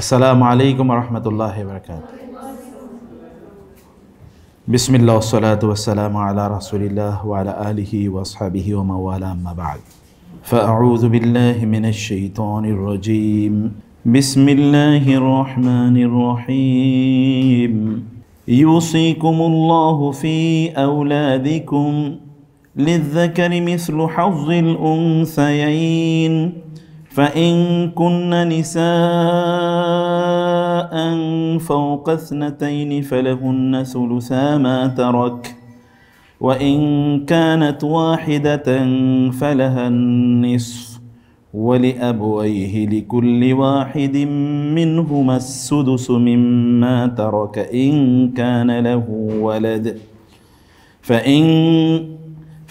আসসালামু আলাইকুম রহমতুল্লাহি ওয়া বারাকাতুহু। বিসমিল্লাহ ওয়াসসালাতু ওয়াসসালামু আলা রাসূলিল্লাহ ওয়া আলা আলিহি ওয়া আসহাবিহি ওয়া মাওয়ালা, আম্মা বা'দ। ফাআউযু বিল্লাহি মিনাশ শাইতানির রাজীম। বিসমিল্লাহির রাহমানির রহিম। ইউসিকুমুল্লাহু ফি আওলাদিকুম লিয-যাকারি মিসলু হাযযিল উনসায়াইন فإن كن نساء فوق اثنتين فلهن ثلثا ما ترك وإن كانت واحدة فلها النصف ولأبويه لكل واحد منهما السدس مما ترك إن كان له ولد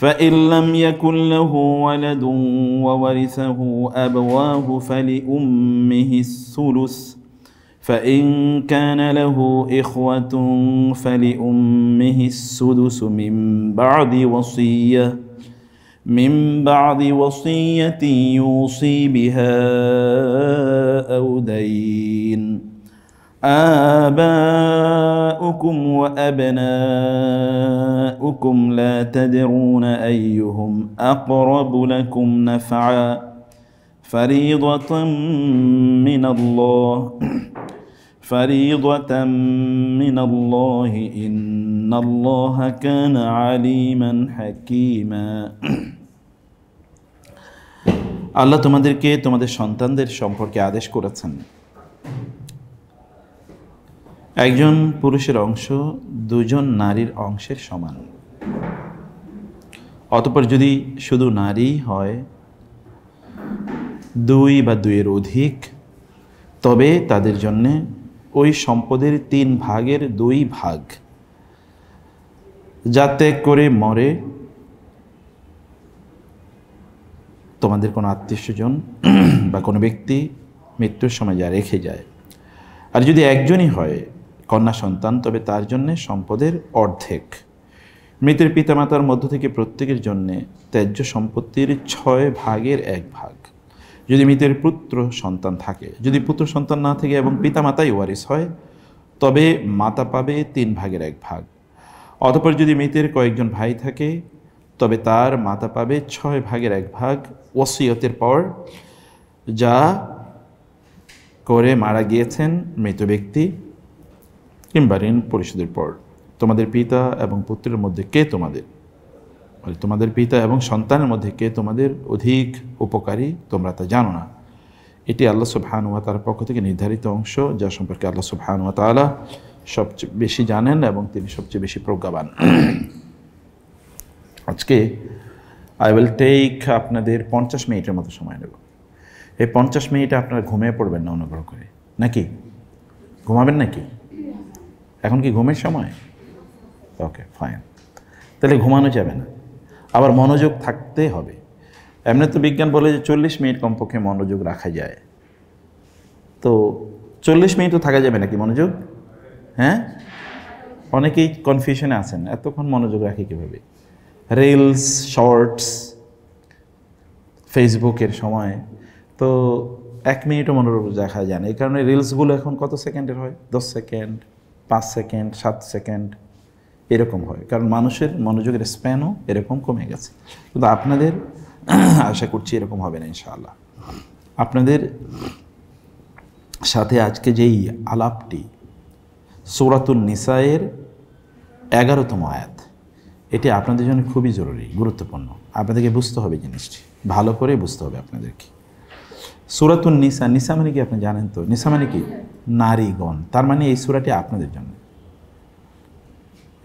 فإن لم يكن له ولد وورثه أبواه فلأمه الثلث فإن كان له إخوة فلأمه السدس من بعد وصية يوصي بها أو دين. آباؤكم وأبناؤكم لا تدرون أيهم أقرب لكم نفعا فريضة من الله إن الله كان عليما حكيما. আল্লাহ তোমাদেরকে তোমাদের সন্তানদের সম্পর্কে আদেশ করেছেন, একজন পুরুষের অংশ দুজন নারীর অংশের সমান। অতঃপর যদি শুধু নারী হয়, দুই বা দুইয়ের অধিক, তবে তাদের জন্যে ওই সম্পদের 3 ভাগের 2 ভাগ। যা ত্যাগ করে মরে তোমাদের কোনো আত্মীয়স্বজন বা কোনো ব্যক্তি মৃত্যুর সময় যা রেখে যায়। আর যদি একজনই হয় কন্যা সন্তান, তবে তার জন্যে সম্পদের অর্ধেক। মৃতের পিতামাতার মধ্য থেকে প্রত্যেকের জন্যে ত্যায্য সম্পত্তির 6 ভাগের 1 ভাগ। যদি মৃতের পুত্র সন্তান থাকে, যদি পুত্র সন্তান না থাকে এবং পিতামাতাই ওয়ারিস হয়, তবে মাতা পাবে 3 ভাগের 1 ভাগ। অতঃপর যদি মৃতের কয়েকজন ভাই থাকে, তবে তার মাতা পাবে 6 ভাগের 1 ভাগ ওসিয়তের পর, যা করে মারা গিয়েছেন মৃত ব্যক্তি, কিংবা ঋণ পরিশোধের পর। তোমাদের পিতা এবং পুত্রের মধ্যে কে তোমাদের পিতা এবং সন্তানের মধ্যে কে তোমাদের অধিক উপকারী, তোমরা তা জানো না। এটি আল্লাহ সুবহানাহু ওয়া তাআলার পক্ষ থেকে নির্ধারিত অংশ, যা সম্পর্কে আল্লাহ সুবহানাহু ওয়া তাআলা সবচেয়ে বেশি জানেন এবং তিনি সবচেয়ে বেশি প্রজ্ঞাবান। আজকে আই উইল টেক আপনাদের 50 মিনিটের মতো সময় নেব। এই 50 মিনিটে আপনারা ঘুমিয়ে পড়বেন না অনুগ্রহ করে, নাকি ঘুমাবেন নাকি? এখন কি ঘুমের সময়? ওকে, ফাইন। তাহলে ঘুমানো যাবে না, আবার মনোযোগ থাকতে হবে। এমনি তো বিজ্ঞান বলে যে 40 মিনিট কমপক্ষে মনোযোগ রাখা যায়, তো 40 মিনিটও থাকা যাবে নাকি মনোযোগ? হ্যাঁ, অনেকেই কনফিউশনে আছেন, এতক্ষণ মনোযোগ রাখি কীভাবে? রিলস, শর্টস, ফেসবুকের সময় তো 1 মিনিটও মনোযোগ রাখা যায় না। এই কারণে রিলসগুলো এখন কত সেকেন্ডের হয়? 10 সেকেন্ড, 5 সেকেন্ড, 7 সেকেন্ড এরকম হয়, কারণ মানুষের মনোযোগের স্প্যানও এরকম কমে গেছে। কিন্তু আপনাদের আশা করছি এরকম হবে না ইনশাআল্লাহ। আপনাদের সাথে আজকে যেই আলাপটি, সূরাতুন নিসায়ের 11তম আয়াত, এটি আপনাদের জন্য খুবই জরুরি, গুরুত্বপূর্ণ। আপনাদেরকে বুঝতে হবে জিনিসটি, ভালো করে বুঝতে হবে আপনাদেরকে। সূরাতুন নিসা, নিসা মানে কি আপনি জানেন তো? নিসা মানে কি? নারীগণ। তার মানে এই সূরাটি আপনাদের জন্য,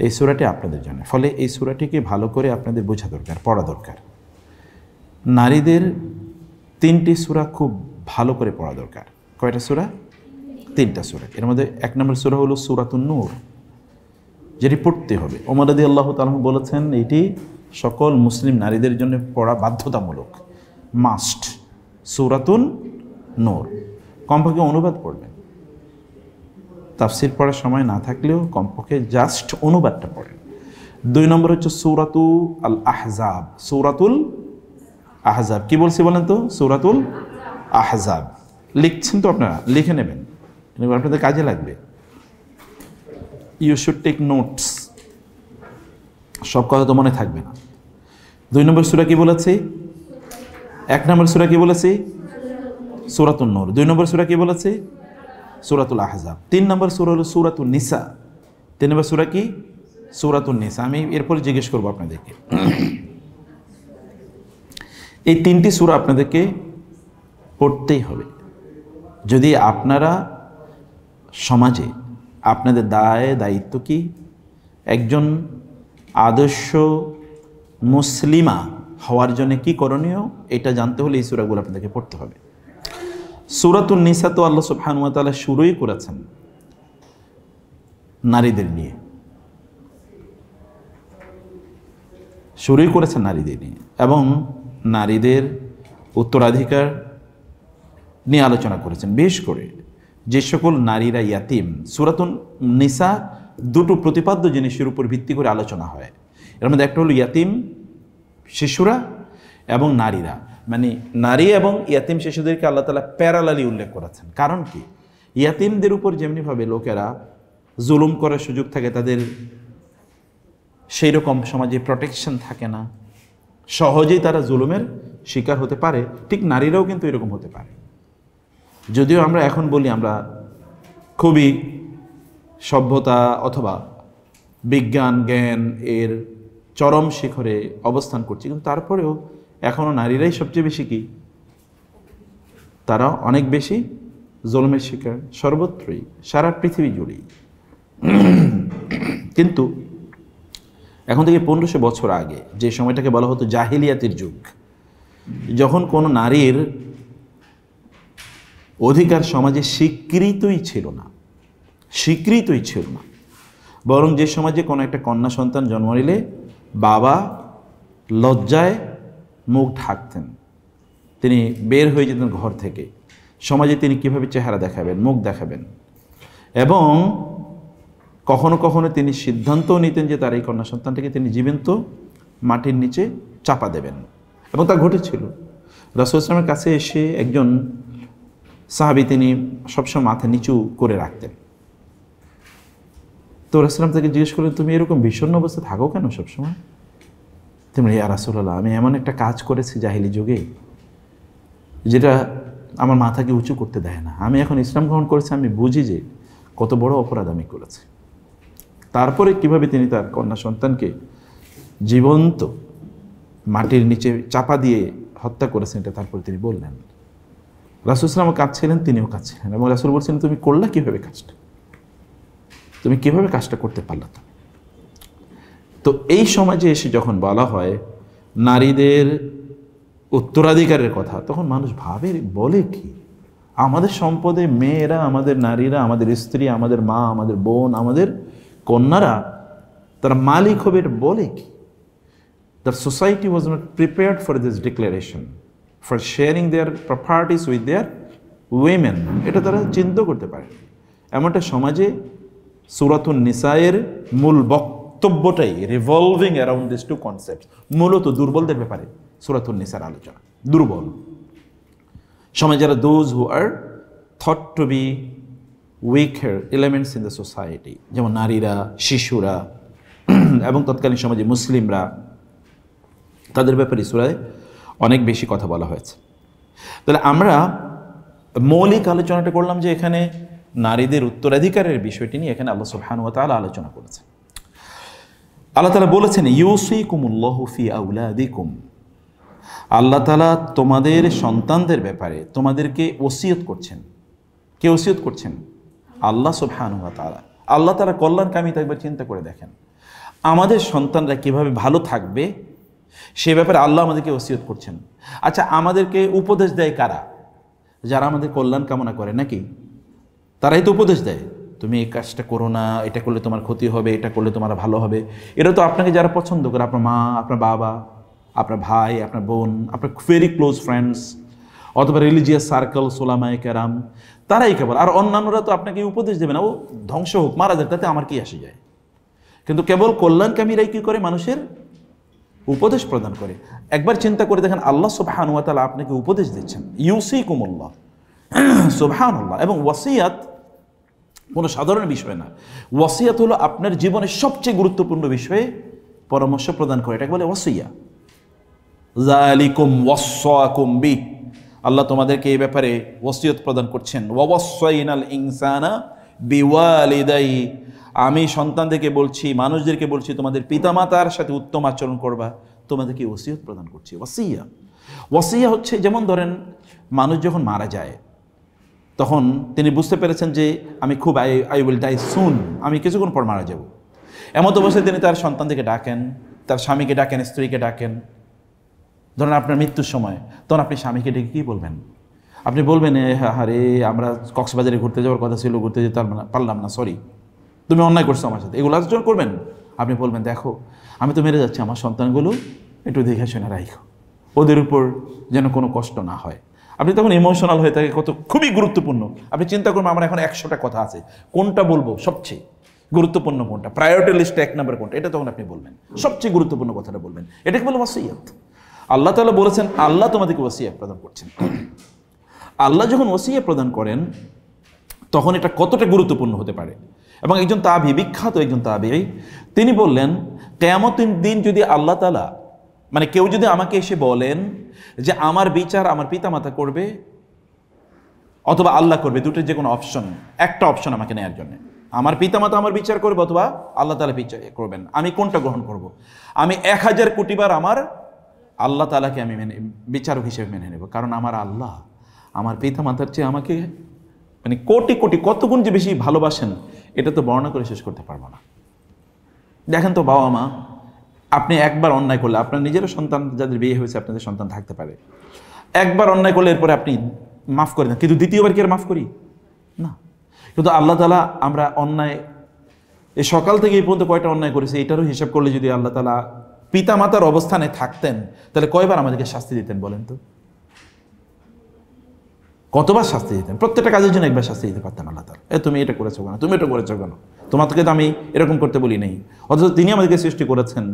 এই সূরাটি আপনাদের জন্য। ফলে এই সূরাটিকে ভালো করে আপনাদের বোঝা দরকার, পড়া দরকার। নারীদের 3টি সূরা খুব ভালো করে পড়া দরকার। কয়টা সূরা? 3টা সূরা। এর মধ্যে 1 নম্বর সূরা হলো সূরাতুন নূর, যেটি পড়তে হবে। ওমর রাদিয়াল্লাহু তাআলা বলেছেন এটি সকল মুসলিম নারীদের জন্য পড়া বাধ্যতামূলক, মাস্ট। সূরাতুন নূর কমপক্ষে অনুবাদ পড়বেন। তাফসির পড়ার সময় না থাকলেও কমপক্ষে জাস্ট অনুবাদটা পড়েন। 2 নম্বর হচ্ছে সূরাতু আল আহজাব। সূরাতুল আহজাব কি বলছি বলেন তো? সূরাতুল আহজাব লিখছেন তো আপনারা, লিখে নেবেন। এগুলো আপনাদের কাজে লাগবে। ইউ শুড টেক নোটস, সব কথা তো মনে থাকবে না। 2 নম্বর সূরা কি বলেছি? 1 নম্বর সূরা কি বলেছি? সূরাতুন নূর। 2 নম্বর সূরা কি বলেছি? সূরাতুল আহজাব। 3 নম্বর সূরা হলো সূরাতুন নিসা। 3 নম্বর সূরা কি? সূরাতুন নিসা। আমি এরপরে জিজ্ঞেস করবো আপনাদেরকে, এই 3টি সূরা আপনাদেরকে পড়তেই হবে। যদি আপনারা সমাজে আপনাদের দায়িত্ব কি, একজন আদর্শ মুসলিমা হওয়ার জন্য কি করণীয়, এটা জানতে হলে এই সূরাগুলো আপনাদেরকে পড়তে হবে। সূরাতুন নিসা তো আল্লাহ সুবহানাহু ওয়া তাআলা শুরুই করেছেন নারীদের নিয়ে, এবং নারীদের উত্তরাধিকার নিয়ে আলোচনা করেছেন। বিশেষ করে যে সকল নারীরা ইয়াতিম, সূরাতুন নিসা 2টো প্রতিপাদ্য জিনিসের উপর ভিত্তি করে আলোচনা হয়। এর মধ্যে একটা হলো ইয়াতিম শিশুরা এবং নারীরা, মানে নারী এবং ইয়াতিম শিশুদেরকে আল্লাহ তাআলা প্যারালালি উল্লেখ করেছেন। কারণ কি, ইয়াতিমদের উপর যেমনিভাবে লোকেরা জুলুম করার সুযোগ থাকে, তাদের সেই রকম সমাজে প্রোটেকশন থাকে না, সহজেই তারা জুলুমের শিকার হতে পারে, ঠিক নারীরাও কিন্তু এরকম হতে পারে। যদিও আমরা এখন বলি আমরা খুবই সভ্যতা অথবা বিজ্ঞান জ্ঞান এর চরম শিখরে অবস্থান করছি, কিন্তু তারপরেও এখনও নারীরাই সবচেয়ে বেশি কি, তারা অনেক বেশি জুলুমের শিকার সর্বত্রই, সারা পৃথিবী জুড়েই। কিন্তু এখন থেকে 1500 বছর আগে যে সময়টাকে বলা হতো জাহিলিয়াতের যুগ, যখন কোনো নারীর অধিকার সমাজে স্বীকৃতই ছিল না, বরং যে সমাজে কোনো একটা কন্যা সন্তান জন্ম নিলে বাবা লজ্জায় মুখ ঢাকতেন, তিনি বের হয়ে যেতেন ঘর থেকে, সমাজে তিনি কিভাবে চেহারা দেখাবেন, মুখ দেখাবেন, এবং কখনো কখনো তিনি সিদ্ধান্তও নিতেন যে তার এই কন্যা সন্তানটাকে তিনি জীবন্ত মাটির নিচে চাপা দেবেন, এবং তা ঘটেছিল। রাসূল সাল্লাল্লাহু আলাইহি ওয়াসাল্লামের কাছে এসে একজন সাহাবী, তিনি সবসময় মাথা নিচু করে রাখতেন। তো রাসূল সাল্লাল্লাহু তাকে জিজ্ঞেস করলেন, তুমি এরকম বিষণ্ণ অবস্থায় থাকো কেন সবসময়? তুমি, ইয়া রাসূলুল্লাহ, আমি এমন একটা কাজ করেছি জাহিলি যুগে যেটা আমার মাথাকে উঁচু করতে দেয় না। আমি এখন ইসলাম গ্রহণ করেছি, আমি বুঝি যে কত বড় অপরাধ আমি করেছি। তারপরে কিভাবে তিনি তার কন্যা সন্তানকে জীবন্ত মাটির নিচে চাপা দিয়ে হত্যা করেছেন, এটা তারপরে তিনি বললেন। রাসূল সাল্লাল্লাহু কাঁদছিলেন, তিনিও কাঁদছিলেন, এবং রাসূল বলছেন, তুমি করলা কিভাবে কাজটা, তুমি কিভাবে কাজটা করতে পারলা? তো এই সমাজে এসে যখন বলা হয় নারীদের উত্তরাধিকারের কথা, তখন মানুষ ভাবে, বলে কি, আমাদের সম্পদে মেয়েরা, আমাদের নারীরা, আমাদের স্ত্রী, আমাদের মা, আমাদের বোন, আমাদের কন্যারা তারা মালিক হবে, এটা বলে কি? The society was not prepared for this declaration, for sharing their properties with their women. এটা তারা চিন্তা করতে পারে। এমনটা সমাজে সূরাতুন নিসায়ের মূল বক্তব্যটাই revolving around this two concept, মূলত দুর্বলদের ব্যাপারে সূরাতুন নিসার আলোচনা। দুর্বল সমাজ যারা, those who are thought to be weaker elements in the society, যেমন নারীরা, শিশুরা এবং তৎকালীন সমাজে মুসলিমরা, তাদের ব্যাপারে সূরায় অনেক বেশি কথা বলা হয়েছে। তাহলে আমরা মৌলিক আলোচনাটা করলাম যে এখানে নারীদের উত্তরাধিকারের বিষয়টি নিয়ে এখানে আল্লাহ সুবহানাহু ওয়া তাআলা আলোচনা করেছেন। আল্লাহ তাআলা বলেছেন, ইউসিকুমুল্লাহু ফি আওলাদিকুম, আল্লাহ তাআলা তোমাদের সন্তানদের ব্যাপারে তোমাদেরকে ওসিয়ত করছেন। কে ওসিয়ত করছেন? আল্লাহ সুবহানাহু ওয়া তাআলা। আল্লাহ তাআলা কল্যাণকামী, একবার চিন্তা করে দেখেন, আমাদের সন্তানরা কিভাবে ভালো থাকবে সে ব্যাপারে আল্লাহ আমাদেরকে ওসিয়ত করছেন। আচ্ছা, আমাদেরকে উপদেশ দেয় কারা? যারা আমাদের কল্যাণ কামনা করে নাকি? তারাই তো উপদেশ দেয়, তুমি এই কাজটা করো না, এটা করলে তোমার ক্ষতি হবে, এটা করলে তোমার ভালো হবে। এটা তো আপনাকে যারা পছন্দ করে, আপনার মা, আপনার বাবা, আপনার ভাই, আপনার বোন, আপনার ভেরি ক্লোজ ফ্রেন্ডস, অথবা রিলিজিয়াস সার্কেল, সোলামায়ে কেরাম, তারাই কেবল। আর অন্যান্যরা তো আপনাকে উপদেশ দেবে না, ও ধ্বংস হোক, মারা যাক, তাতে আমার কি আসে যায়। কিন্তু কেবল কল্যাণকামীরাই কি করে? মানুষের উপদেশ প্রদান করে। একবার চিন্তা করে দেখেন, আল্লাহ সুবহানাহু ওয়া তাআলা আপনাকে উপদেশ দিচ্ছেন, ইউসিকুমুল্লাহ, সুবহানাল্লাহ। এবং ওয়াসিয়াত কোনো সাধারণ বিষয় না। ওয়াসিয়াত হলো আপনার জীবনের সবচেয়ে গুরুত্বপূর্ণ বিষয়ে পরামর্শ প্রদান করে, এটাকে বলে ওয়াসিয়া। যালিকুম ওয়াসাকুম বি, আল্লাহ তোমাদেরকে এই ব্যাপারে ওয়াসিয়ত প্রদান করছেন। ওয়াসাইনাল ইনসানা বিওয়ালিদাইহি, আমি সন্তানদেরকে বলছি, মানুষদেরকে বলছি, তোমাদের পিতামাতার সাথে উত্তম আচরণ করবা, তোমাদেরকে ওসিয়ত প্রদান করছি। ওয়াসিয়া, ওয়াসিয়া হচ্ছে যেমন ধরেন মানুষ যখন মারা যায় তখন তিনি বুঝতে পেরেছেন যে আমি খুব আই উইল ডাই সুন, আমি কিছুক্ষণ পর মারা যাব। এমত অবস্থায় তিনি তার সন্তানদেরকে ডাকেন, তার স্বামীকে ডাকেন, স্ত্রীকে ডাকেন। ধরেন আপনার মৃত্যুর সময়, তখন আপনি স্বামীকে ডেকে কী বলবেন? আপনি বলবেন, আরে আমরা কক্সবাজারে ঘুরতে যাওয়ার কথা ছিল, ঘুরতে যেতে পারলাম না, সরি, তুমি অন্যায় করছো আমার সাথে, এগুলো আলোচনা করবেন। আপনি বলবেন, দেখো আমি তো মেরে যাচ্ছি, আমার সন্তানগুলো একটু দেখে শুনে রাখো, ওদের উপর যেন কোনো কষ্ট না হয়। আপনি তখন ইমোশনাল হয়ে থাকে, কত খুবই গুরুত্বপূর্ণ। আপনি চিন্তা করবেন আমার এখন 100টা কথা আছে, কোনটা বলবো সবচেয়ে গুরুত্বপূর্ণ কোনটা, প্রায়োরিটি লিস্টে 1 নম্বর কোনটা, এটা তখন আপনি বলবেন, সবচেয়ে গুরুত্বপূর্ণ কথাটা বলবেন। এটাকে বলে ওয়াসিয়াত। আল্লাহ তাআলা বলেছেন, আল্লাহ তোমাদেরকে ওয়াসিয়াত প্রদান করছেন। আল্লাহ যখন ওয়াসিয়াত প্রদান করেন তখন এটা কতটা গুরুত্বপূর্ণ হতে পারে। এবং একজন তাবি, বিখ্যাত একজন তাবি, তিনি বললেন, কিয়ামতের দিন যদি আল্লাহ তাআলা, মানে কেউ যদি আমাকে এসে বলেন যে আমার বিচার আমার পিতামাতা করবে অথবা আল্লাহ করবে, দুটোর যে কোনো অপশন, একটা অপশন আমাকে নেওয়ার জন্য, আমার পিতামাতা আমার বিচার করবে অথবা আল্লাহ তাআলা বিচার করবেন, আমি কোনটা গ্রহণ করব? আমি 1000 কোটি বার আমার আল্লাহ তাআলাকে আমি বিচারক হিসেবে মেনে নেব, কারণ আমার আল্লাহ আমার পিতামাতার চেয়ে আমাকে মানে কোটি কোটি কত গুণ যে বেশি ভালোবাসেন, এটা তো বর্ণনা করে শেষ করতে পারবো না। দেখেন তো বাবা মা, আপনি একবার অন্যায় করলে, আপনার নিজেরও সন্তান যাদের বিয়ে হয়েছে আপনাদের সন্তান থাকতে পারে, একবার অন্যায় করলে এরপরে আপনি মাফ করে দেন, কিন্তু দ্বিতীয়বার কি আর মাফ করি না? কিন্তু আল্লাহ তাআলা, আমরা অন্যায় এই সকাল থেকে এই পর্যন্ত কয়টা অন্যায় করেছি এটারও হিসাব করলে যদি আল্লাহ তাআলা পিতা মাতার অবস্থানে থাকতেন তাহলে কয়বার আমাদেরকে শাস্তি দিতেন বলেন তো? কতবার শাস্তি দিতেন? প্রত্যেকটা কাজের জন্য একবার শাস্তি দিতে পারতেন আল্লাহ তাআলা। তুমি এটা করেছো কেন, তুমি এটা করেছো কেন, তোমাদেরকে তো আমি এরকম করতে বলি নাই। অথচ তিনি আমাদেরকে সৃষ্টি করেছেন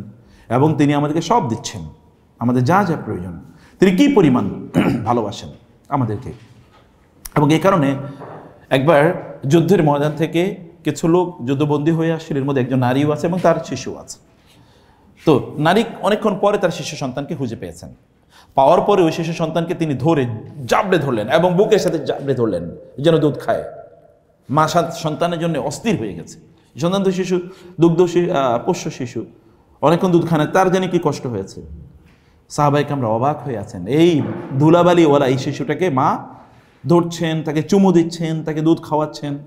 এবং তিনি আমাদেরকে সব দিচ্ছেন, আমাদের যা যা প্রয়োজন। তিনি কি পরিমাণ ভালোবাসেন আমাদেরকে। এবং এই কারণে একবার যুদ্ধের ময়দান থেকে কিছু লোক যুদ্ধবন্দী হয়ে আসছিল, এর মধ্যে একজন নারীও আছে এবং তার শিশু আছে। তো নারী অনেকক্ষণ পরে তার শিশু সন্তানকে খুঁজে পেয়েছেন। পাওয়ার পরে ওই শিশু সন্তানকে তিনি ধরে জাবড়ে ধরলেন এবং বুকের সাথে জাবড়ে ধরলেন যেন দুধ খায়। মা সন্তানের জন্য অস্থির হয়ে গেছে। সন্তান তো শিশু, দুগ্ধ পোষ্য শিশু, অনেকক্ষণ দুধ খায় না, তার জানি কি কষ্ট হয়েছে। সাহাবায়ে কেরামরা অবাক হয়ে আছেন, এই ধুলাবালি ওরা এই শিশুটাকে মা ধরছেন, তাকে চুমু দিচ্ছেন, তাকে দুধ খাওয়াচ্ছেন। রাসূল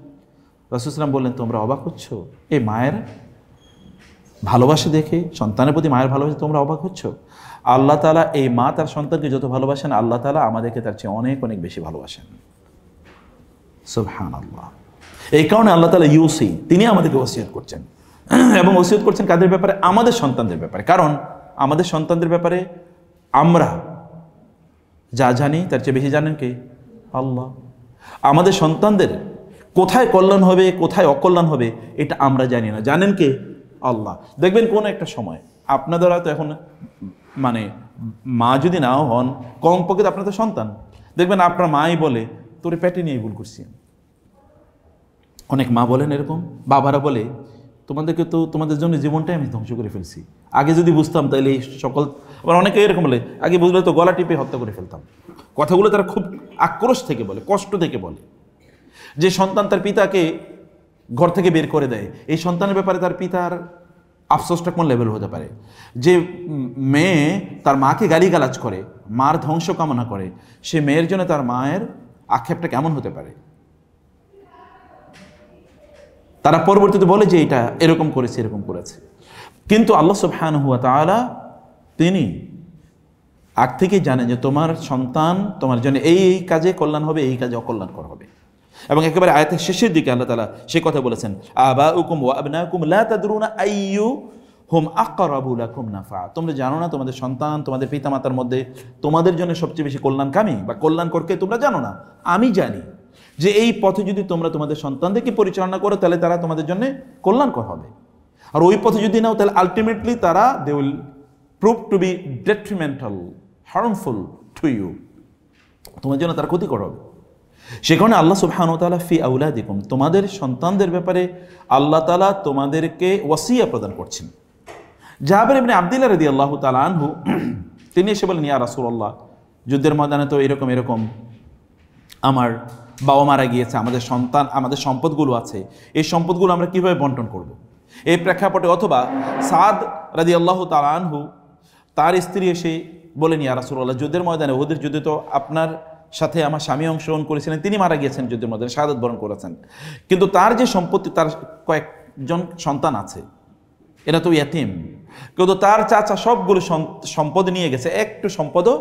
সাল্লাল্লাহু আলাইহি ওয়াসাল্লাম বললেন, তোমরা অবাক হচ্ছ এই মায়ের ভালোবাসা দেখে, সন্তানের প্রতি মায়ের ভালোবাসা তোমরা অবাক হচ্ছ? আল্লাহ তাআলা এই মা তার সন্তানকে যত ভালোবাসেন, আল্লাহ তাআলা আমাদেরকে তার চেয়ে অনেক অনেক বেশি ভালোবাসেন। সুবহানাল্লাহ। এই কারণে আল্লাহ তাআলা ইউসি, তিনি আমাদেরকে ওসিয়ত করছেন এবং ওসিয়ত করছেন কাদের ব্যাপারে? আমাদের সন্তানদের ব্যাপারে। কারণ আমাদের সন্তানদের ব্যাপারে আমরা যা জানি তার চেয়ে বেশি জানেন কে? আল্লাহ। আমাদের সন্তানদের কোথায় কল্যাণ হবে কোথায় অকল্যাণ হবে এটা আমরা জানি না, জানেন কে? আল্লাহ। দেখবেন কোন একটা সময় আপনাদের হয়তো এখন মানে মা যদি নাও হন, কমপক্ষে আপনাদের সন্তান দেখবেন আপনার মাই বলে, তোরে পেটে নিয়ে ভুল করছি। অনেক মা বলেন এরকম, বাবারা বলে, তোমাদেরকে তো তোমাদের জন্য জীবনটাই আমি ধ্বংস করে ফেলছি, আগে যদি বুঝতাম তাহলে এই সকল। আবার অনেকে এরকম বলে, আগে বুঝলে তো গলা টিপে হত্যা করে ফেলতাম। কথাগুলো তারা খুব আক্রোশ থেকে বলে, কষ্ট থেকে বলে। যে সন্তান তার পিতাকে ঘর থেকে বের করে দেয়, এই সন্তানের ব্যাপারে তার পিতার আফসোসটা কোন লেভেল হতে পারে? যে মেয়ে তার মাকে গালিগালাজ করে, মার ধ্বংস কামনা করে, সে মেয়ের জন্য তার মায়ের আক্ষেপটা কেমন হতে পারে? তারা পরবর্তীতে বলে যে এটা এরকম করেছে, এরকম করেছে। কিন্তু আল্লাহ সুবহানাহু ওয়া তাআলা তিনি আগ থেকেই জানেন যে তোমার সন্তান তোমার জন্য এই কাজে কল্যাণ হবে, এই কাজে অকল্যাণকর হবে। এবং একেবারে আয়াতের শেষের দিকে আল্লাহ তাআলা সে কথা বলেছেন, আবাউকুম ওয়া আবনাকুম লা তাদরুনা আইয়ুহুম আকরাবু লাকুম নাফা। তোমরা জানো না তোমাদের সন্তান, তোমাদের পিতামাতার মধ্যে তোমাদের জন্য সবচেয়ে বেশি কল্যাণকামী বা কল্যাণকরকে তোমরা জানো না। আমি জানি যে এই পথে যদি তোমরা তোমাদের সন্তানদেরকে পরিচালনা করো তাহলে তারা তোমাদের জন্য কল্যাণকর হবে, আর ওই পথে যদি নাও তাহলে আলটিমেটলি তারা they will prove to be detrimental, harmful to you, তোমার জন্য তারা ক্ষতিকর হবে। সে কারণে আল্লাহ সুবহানাহু ওয়া তাআলা ফি আউলাদিকুম, তোমাদের সন্তানদের ব্যাপারে আল্লাহ তাআলা তোমাদেরকে ওয়াসিয়া প্রদান করছেন। জাবের ইবনে আব্দুল্লাহ রাদিয়াল্লাহু তাআলা আনহু তিনি এসে বলেন, ইয়া রাসূলুল্লাহ, যুদ্ধের ময়দানে তো এরকম এরকম আমার বাবা মারা গিয়েছে, আমাদের সন্তান, আমাদের সম্পদগুলো আছে, এই সম্পদগুলো আমরা কীভাবে বন্টন করব। এই প্রেক্ষাপটে অথবা সাদ রাদিয়াল্লাহু তাআলা আনহু তার স্ত্রী এসে বলেন, ইয়া রাসূলুল্লাহ, যুদ্ধের ময়দানে ওদের যুদ্ধে তো আপনার সাথে আমার স্বামী অংশগ্রহণ করেছিলেন, তিনি মারা গিয়েছেন যুদ্ধের ময়দানে, শাহাদাত বরণ করেছেন, কিন্তু তার যে সম্পত্তি, তার কয়েকজন সন্তান আছে, এরা তো ইয়াতিম, কিন্তু তার চাচা সবগুলো সম্পদ নিয়ে গেছে, একটু সম্পদও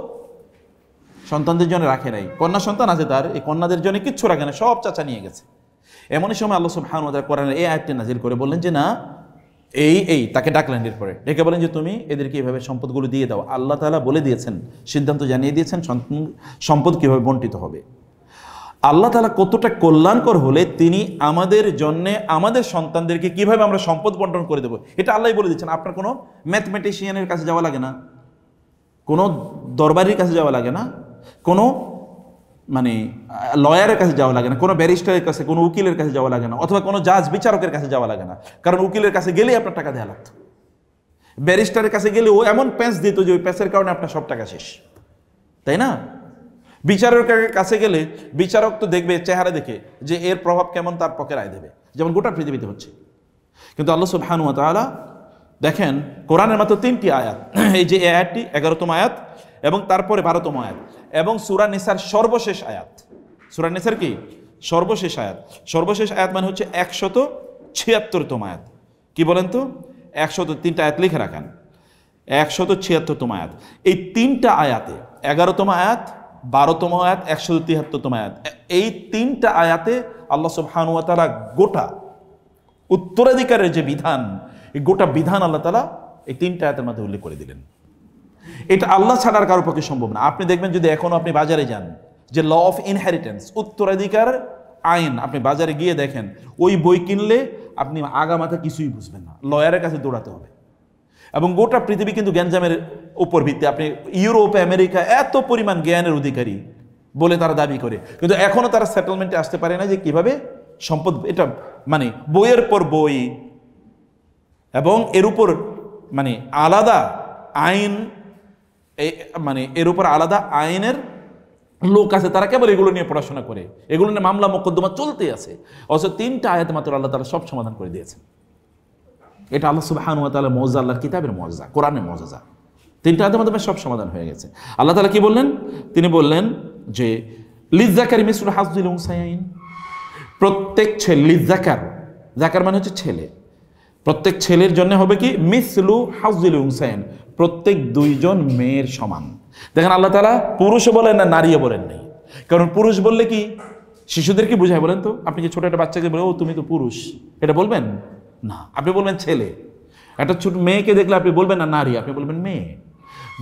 সন্তানদের জন্য রাখে নাই। কন্যা সন্তান আছে তার, এই কন্যাদের জন্য কিচ্ছু রাখে না, সব চাচা নিয়ে গেছে। এমনই সময় আল্লাহ সুবহানাহু ওয়া তাআলা কোরআনের এই আয়াতটি নাজিল করে বললেন যে না, এই তাকে ডাকলেন, এরপরে ডেকে বলেন যে তুমি এদেরকে এইভাবে সম্পদগুলো দিয়ে দাও। আল্লাহ তাআলা বলে দিয়েছেন, সিদ্ধান্ত জানিয়ে দিয়েছেন সম্পদ কীভাবে বন্টিত হবে। আল্লাহ তাআলা কতটা কল্যাণকর হলে তিনি আমাদের জন্যে আমাদের সন্তানদেরকে কিভাবে আমরা সম্পদ বন্টন করে দেবো, এটা আল্লাহই বলে দিচ্ছেন। আপনার কোনো ম্যাথমেটিশিয়ানের কাছে যাওয়া লাগে না, কোনো দরবারির কাছে যাওয়া লাগে না, কোনো মানে লয়ারের কাছে যাওয়া লাগে না, কোনো ব্যারিস্টারের কাছে, কোনো উকিলের কাছে যাওয়া লাগে না, অথবা কোনো জাজ বিচারকের কাছে যাওয়া লাগে না। কারণ উকিলের কাছে গেলেই আপনার টাকা দেওয়া লাগতো, ব্যারিস্টারের কাছে গেলে ও এমন প্যাঁচ দিত যে ওই প্যাঁচের কারণে আপনার সব টাকা শেষ, তাই না? বিচারকের কাছে গেলে বিচারক তো দেখবে চেহারা দেখে যে এর প্রভাব কেমন, তার পক্ষে রায় দেবে, যেমন গোটা পৃথিবীতে হচ্ছে। কিন্তু আল্লাহ সুবহানাহু ওয়া তাআলা দেখেন, কোরআনের মাত্র 3টি আয়াত, এই যে আয়াতটি 11তম আয়াত এবং তারপরে 12তম আয়াত এবং সূরা নিসার সর্বশেষ আয়াত। সূরা নিসার কি সর্বশেষ আয়াত? সর্বশেষ আয়াত মানে হচ্ছে 176তম আয়াত। কি বলেন তো? 103টা আয়াত লিখে রাখেন, 176তম আয়াত। এই 3টা আয়াতে, 11তম আয়াত, 12তম আয়াত, 173তম আয়াত, এই 3টা আয়াতে আল্লাহ সুবহানাহু ওয়া তাআলা গোটা উত্তরাধিকারের যে বিধান, এই গোটা বিধান আল্লাহ তাআলা এই 3টা আয়াতের মধ্যে উল্লেখ করে দিলেন। এটা আল্লাহ ছাড়ার কারো পক্ষে সম্ভব না। আপনি দেখবেন যদি এখনো আপনি বাজারে যান, যে ল অফ ইনহেরিটেন্স, উত্তরাধিকার আইন, আপনি বাজারে গিয়ে দেখেন, ওই বই কিনলে আপনি আগামাথা কিছুই বুঝবেন না, লয়ারের কাছে দৌড়াতে হবে। এবং গোটা পৃথিবী কিন্তু জ্ঞানজামের উপর ভিত্তি, আপনি ইউরোপ, আমেরিকা এত পরিমাণ জ্ঞানের অধিকারী বলে তারা দাবি করে, কিন্তু এখনো তারা সেটেলমেন্টে আসতে পারে না যে কিভাবে সম্পদ, এটা মানে বইয়ের পর বই এবং এর উপর মানে আলাদা আইন, মানে এর উপর আলাদা আইনের লোক আছে, তারা কেবল এগুলো নিয়ে পড়াশোনা করে, এগুলো নিয়ে মামলা মোকদ্দমা চলতে আছে। অথচ 3টা আয়াত মাত্র আল্লাহ তাআলা সব সমাধান করে দিয়েছেন। এটা আল্লাহ সুবহানাহু ওয়া তাআলা মুআজ্জা, আল্লাহর কিতাবের মুআজ্জা, কোরআনের মুআজ্জা। 3টা আয়াতের মাধ্যমে সব সমাধান হয়ে গেছে। আল্লাহ তাআলা কি বললেন? তিনি বললেন যে লিযযাকারি মিসলু হাযযিল উনসায়াইন, প্রত্যেক ছেলে, লিযযাকার, যাকার মানে হচ্ছে ছেলে, প্রত্যেক ছেলের জন্য হবে কি মিসলু হাযযিল উনসায়াইন, প্রত্যেক 2জন মেয়ের সমান। দেখেন আল্লাহ তাআলা পুরুষও বলেন না, নারীও বলেন নাই। কারণ পুরুষ বললে কি শিশুদেরকে বুঝায়? বলেন তো, আপনি কি ছোট একটা বাচ্চাকে বলে ও তুমি তো পুরুষ, এটা বলবেন না, আপনি বলবেন ছেলে। একটা ছোট মেয়েকে দেখলে আপনি বলবেন না নারী, আপনি বলবেন মেয়ে।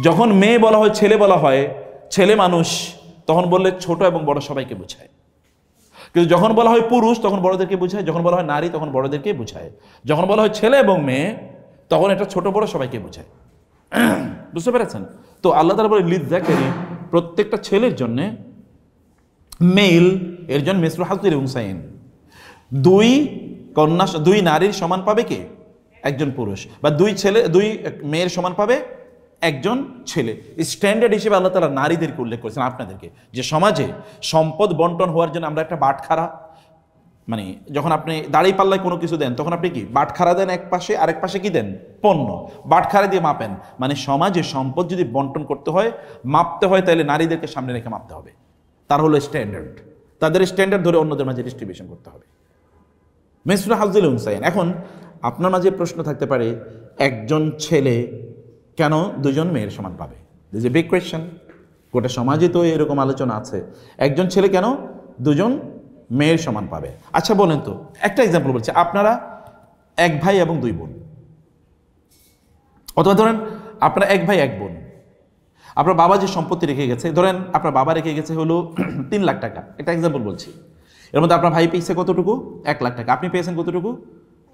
যখন মেয়ে বলা হয়, ছেলে বলা হয়, ছেলে মানুষ, তখন বললে ছোট এবং বড় সবাইকে বোঝায়। কিন্তু যখন বলা হয় পুরুষ, তখন বড়দেরকে বোঝায়, যখন বলা হয় নারী, তখন বড়দেরকে বোঝায়, যখন বলা হয় ছেলে এবং মেয়ে, তখন এটা ছোট বড় সবাইকে বোঝায়। বুঝতে পেরেছেন? তো আল্লাহ তাআলা বলে লিযযাকারি, প্রত্যেকটা ছেলের জন্য, মেল এর জন্য মিসলু হাযযিল উনসায়াইন, 2 নারীর সমান পাবে কে? একজন পুরুষ, বা 2 মেয়ের সমান পাবে একজন ছেলে। স্ট্যান্ডার্ড হিসেবে আল্লাহ তাআলা নারীদেরকে উল্লেখ করেছেন, আপনাদেরকে, যে সমাজে সম্পদ বন্টন হওয়ার জন্য আমরা একটা বাটখারা, মানে যখন আপনি দাড়ি পাল্লায় কোনো কিছু দেন, তখন আপনি কি বাটখারা দেন এক পাশে, আরেক পাশে কি দেন? পণ্য। বাটখারা দিয়ে মাপেন, মানে সমাজে সম্পদ যদি বন্টন করতে হয়, মাপতে হয়, তাহলে নারীদেরকে সামনে রেখে মাপতে হবে। তার হলো স্ট্যান্ডার্ড, তাদের স্ট্যান্ডার্ড ধরে অন্যদের মাঝে ডিস্ট্রিবিউশন করতে হবে। মিসলু হাযযিল উনসায়াইন। এখন আপনার মাঝে প্রশ্ন থাকতে পারে, একজন ছেলে কেন 2জন মেয়ের সমান পাবে? This a big question. গোটা সমাজে তো এরকম আলোচনা আছে, একজন ছেলে কেন 2জন মেয়ের সমান পাবে। আচ্ছা বলেন তো, একটা এক্সাম্পল বলছি, আপনারা 1 ভাই এবং 2 বোন, অথবা ধরেন আপনারা 1 ভাই 1 বোন, আপনার বাবা যে সম্পত্তি রেখে গেছে, ধরেন আপনার বাবা রেখে গেছে হলো 3 লাখ টাকা, একটা এক্সাম্পল বলছি। এর মধ্যে আপনার ভাই পেয়েছে কতটুকু? 1 লাখ টাকা। আপনি পেয়েছেন কতটুকু?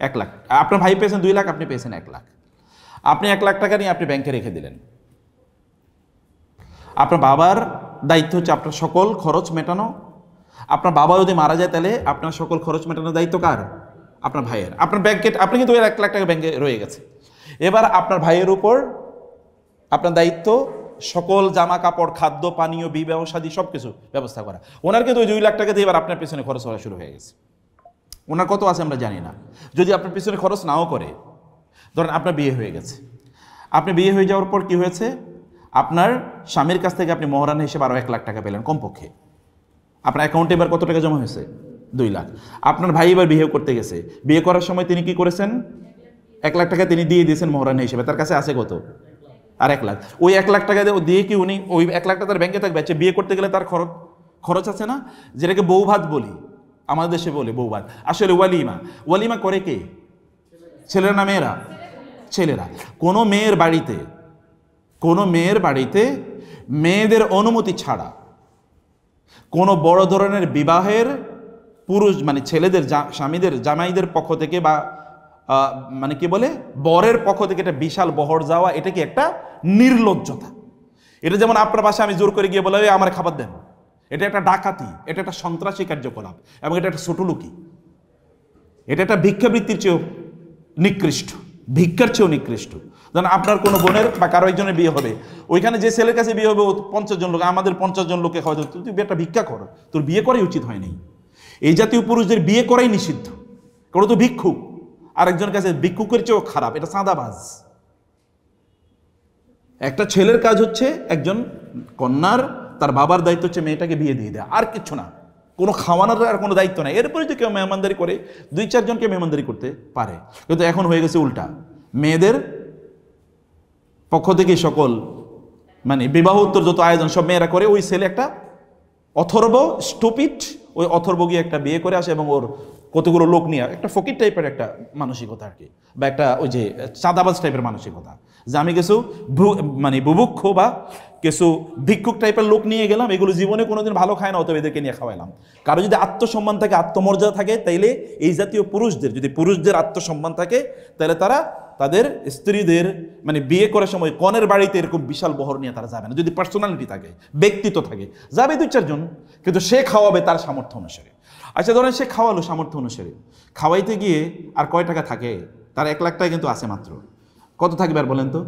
1 লাখ। আপনার ভাই পেয়েছেন 2 লাখ, আপনি পেয়েছেন 1 লাখ। আপনি 1 লাখ টাকা নিয়ে আপনি ব্যাংকে রেখে দিলেন। আপনার বাবার দায়িত্ব হচ্ছে আপনার সকল খরচ মেটানো, আপনার বাবা যদি মারা যায় তাহলে আপনার সকল খরচ মেটানোর দায়িত্ব কার? আপনার ভাইয়ের। আপনার ব্যাংকে আপনি কিন্তু 1 লাখ টাকা ব্যাংকে রয়ে গেছে, এবার আপনার ভাইয়ের উপর আপনার দায়িত্ব সকল জামা কাপড়, খাদ্য পানীয়, বিবাহ শাদী সব কিছু ব্যবস্থা করা। ওনার কিন্তু ওই 2 লাখ টাকা দিয়ে এবার আপনার পেছনে খরচ করা শুরু হয়ে গেছে। ওনার কত আছে আমরা জানি না। যদি আপনার পেছনে খরচ নাও করে, ধরেন আপনার বিয়ে হয়ে গেছে, আপনি বিয়ে হয়ে যাওয়ার পর কি হয়েছে, আপনার স্বামীর কাছ থেকে আপনি মহারানা হিসেবে আরও 1 লাখ টাকা পেলেন কমপক্ষে। আপনার অ্যাকাউন্টে এবার কত টাকা জমা হয়েছে? 2 লাখ। আপনার ভাই এবার বিয়ে করতে গেছে, বিয়ে করার সময় তিনি কি করেছেন? 1 লাখ টাকা তিনি দিয়ে দিয়েছেন মহারানা হিসেবে, তার কাছে আছে কত? আর 1 লাখ। ওই 1 লাখ টাকা দিয়ে কি উনি ওই 1 লাখ টাকা তার ব্যাংকে থাকবে? আচ্ছা, বিয়ে করতে গেলে তার খরচ আছে না, যেটাকে বউ ভাত বলি, আমাদের দেশে বলে বউ ভাত, আসলে ওয়ালিমা। ওয়ালিমা করে কে? ছেলেরা না মেয়েরা? ছেলেরা। কোনো মেয়ের বাড়িতে মেয়েদের অনুমতি ছাড়া কোনো বড় ধরনের বিবাহের পুরুষ মানে ছেলেদের স্বামীদের জামাইদের পক্ষ থেকে বা মানে কি বলে বরের পক্ষ থেকে একটা বিশাল বহর যাওয়া, এটা কি একটা নির্লজ্জতা। এটা যেমন আপনার পাশে আমি জোর করে গিয়ে বলে আমার খাবার দেন, এটা একটা ডাকাতি, এটা একটা সন্ত্রাসী কার্যকলাপ, এবং এটা একটা ছোটলুকি, এটা একটা ভিক্ষাবৃত্তির চেয়েও নিকৃষ্ট, ভিক্ষার চেয়েও নিকৃষ্ট। যেন আপনার কোনো বোনের বা কারো একজনের বিয়ে হবে, ওইখানে যে ছেলের কাছে বিয়ে হবে 50 জন লোক, আমাদের 50 জন লোকে হয়তো তুই একটা ভিক্ষা কর, তোর বিয়ে করাই উচিত হয়নি। এই জাতীয় পুরুষদের বিয়ে করাই নিষিদ্ধ, কারণ তো ভিক্ষুক, আরেকজনের কাছে ভিক্ষুকের চেয়েও খারাপ, এটা চাঁদাবাজ। একটা ছেলের কাজ হচ্ছে একজন কন্যার তার বাবার দায়িত্ব হচ্ছে মেয়েটাকে বিয়ে দিয়ে দেয়, আর কিছু না, কোনো খাওয়ানোর আর কোনো দায়িত্ব নাই। এরপরে যদি কেউ মেহমানদারি করে 2-4 জনকে মেহমানদারি করতে পারে, কিন্তু এখন হয়ে গেছে উল্টা, মেয়েদের পক্ষ থেকে সকল মানে বিবাহোত্তর যত আয়োজন সব মেয়েরা করে, ওই ছেলে একটা অথর্ব স্টুপিড, ওই অথর্ব গিয়ে একটা বিয়ে করে আসে এবং ওর কতগুলো লোক নিয়ে একটা ফকির টাইপের একটা মানসিকতা আর কি, বা একটা ওই যে চাঁদাবাজ টাইপের মানসিকতা, যে আমি কিছু মানে বুভুক্ষ বা কিছু ভিক্ষুক টাইপের লোক নিয়ে গেলাম, এগুলো জীবনে কোনোদিন ভালো খায় না, অতএব এদেরকে নিয়ে খাওয়াইলাম। কারো যদি আত্মসম্মান থাকে, আত্মমর্যাদা থাকে, তাইলে এই জাতীয় পুরুষদের, যদি পুরুষদের আত্মসম্মান থাকে, তাহলে তারা তাদের স্ত্রীদের মানে বিয়ে করার সময় কনের বাড়িতে এরকম বিশাল বহর নিয়ে তারা যাবে না। যদি পার্সোনালিটি থাকে, ব্যক্তিত্ব থাকে, যাবে 2-4 জন, কিন্তু সে খাওয়াবে তার সামর্থ্য অনুসারে। আচ্ছা ধরেন সে খাওয়ালো সামর্থ্য অনুসারে, খাওয়াইতে গিয়ে আর কয় টাকা থাকে? তার 1 লাখ টাকা কিন্তু আছে মাত্র, কত থাকবে আর বলেন তো?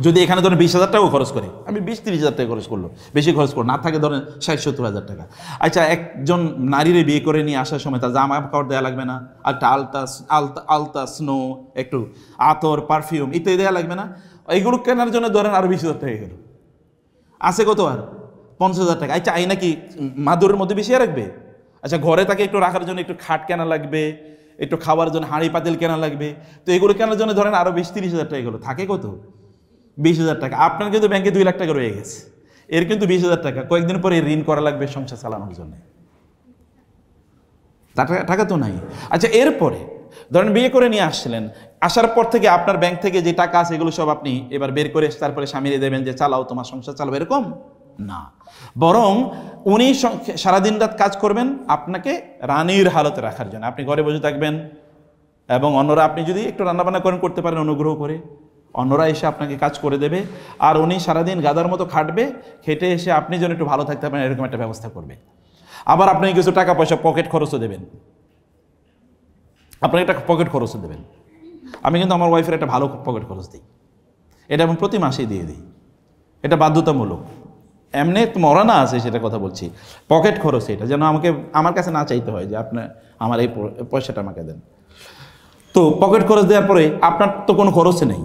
যদি এখানে ধরেন 20,000 টাকাও খরচ করে, আমি 20-30,000 টাকা খরচ করলো, বেশি খরচ করলো না, থাকে ধরেন 60-70,000 টাকা। আচ্ছা, একজন নারীরে বিয়ে করে নিয়ে আসার সময় তার জামা কাপড় দেওয়া লাগবে না? একটা আলতা স্নো, একটু আতর, পারফিউম ইত্যাদি দেওয়া লাগবে না? এইগুলো কেনার জন্য ধরেন আরো 20,000 টাকা গেল, আছে কত আর? 50,000 টাকা। আচ্ছা, এই নাকি মাদুরের মধ্যে বেশি রাখবে? আচ্ছা, ঘরে তাকে একটু রাখার জন্য একটু খাট কেনা লাগবে, একটু খাওয়ার জন্য হাঁড়ি পাতিল কেনা লাগবে, তো এগুলো কেনার জন্য ধরেন আরো 20-30,000 টাকা গেলো, থাকে কত? 20,000 টাকা। আপনার কিন্তু ব্যাংকে 2 লাখ টাকা রয়ে গেছে, এর কিন্তু 20,000 টাকা কয়েকদিন পরে ঋণ করা লাগবে সংসার চালানোর জন্য, টাকা তো নাই। আচ্ছা, এরপরে ধরেন বিয়ে করে নিয়ে আসছিলেন, আসার পর থেকে আপনার ব্যাংক থেকে যে টাকা আছে এগুলো সব আপনি এবার বের করে তারপরে স্বামীরে দেবেন যে চালাও, তোমার সংসার চালাও, এরকম না। বরং উনি সারাদিন রাত কাজ করবেন আপনাকে রানীর হালতে রাখার জন্য, আপনি ঘরে বসে থাকবেন, এবং অন্যরা, আপনি যদি একটু রান্নাবান্না করতে পারেন অনুগ্রহ করে, অন্যরা এসে আপনাকে কাজ করে দেবে, আর উনি সারাদিন গাদার মতো খাটবে, খেটে এসে আপনি যেন একটু ভালো থাকতে পারেন এরকম একটা ব্যবস্থা করবে। আবার আপনি কিছু টাকা পয়সা পকেট খরচও দেবেন, আপনাকে একটা পকেট খরচও দেবেন। আমি কিন্তু আমার ওয়াইফের একটা ভালো পকেট খরচ দিই, এটা আমি প্রতি মাসেই দিয়ে দিই, এটা বাধ্যতামূলক, এমনি মরা না আছে সেটা কথা বলছি, পকেট খরচ এটা যেন আমাকে আমার কাছে না চাইতে হয় যে আপনার আমার এই পয়সাটা আমাকে দেন। তো পকেট খরচ দেওয়ার পরে আপনার তো কোনো খরচ নেই,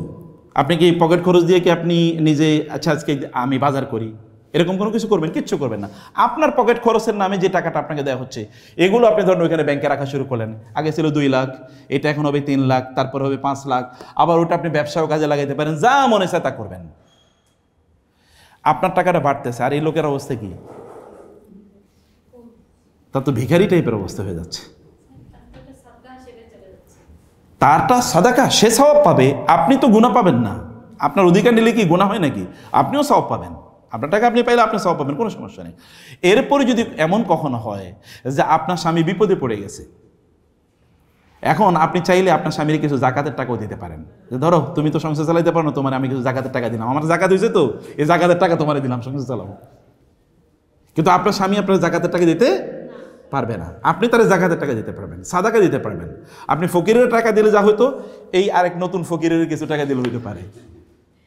আপনি কি পকেট খরচ দিয়ে কি আপনি নিজে আচ্ছা আজকে আমি বাজার করি এরকম কোনো কিছু করবেন? কিচ্ছু করবেন না। আপনার পকেট খরচের নামে যে টাকাটা আপনাকে দেওয়া হচ্ছে এগুলো আপনি ধরুন ওইখানে ব্যাংকে রাখা শুরু করলেন, আগে ছিল 2 লাখ, এটা এখন হবে 3 লাখ, তারপর হবে 5 লাখ, আবার ওটা আপনি ব্যবসাও কাজে লাগাইতে পারেন, যা মনে চায় তা করবেন, আপনার টাকাটা বাড়তেছে। আর এই লোকের অবস্থা কি? তা তো ভিখারি টাইপের অবস্থা হয়ে যাচ্ছে। তারটা সাদাকা, সে সওয়াব পাবে, আপনি তো গুনাহ পাবেন না। আপনার অধিকার নিলে কি গুনাহ হয় নাকি? আপনিও সওয়াব পাবেন, আপনার টাকা আপনি পাইলে আপনি সওয়াব পাবেন, কোনো সমস্যা নেই। এরপরে যদি এমন কখনো হয় যে আপনার স্বামী বিপদে পড়ে গেছে, এখন আপনি চাইলে আপনার স্বামীর কিছু জাকাতের টাকাও দিতে পারেন, যে ধরো তুমি তো সংসার চালাইতে পারো না, তোমার আমি কিছু জাকাতের টাকা দিলাম, আমার জাকাত হয়েছে তো এই জাকাতের টাকা তোমার দিলাম, সংসার চালাবো। কিন্তু আপনার স্বামী আপনার জাকাতের টাকা দিতে পারবে না, আপনি তার জাকাতের টাকা দিতে পারবেন, সাদাকা দিতে পারবেন। আপনি ফকিরের টাকা দিলে যা হতো, এই আরেক নতুন ফকিরের কিছু টাকা দিলে হইতে পারে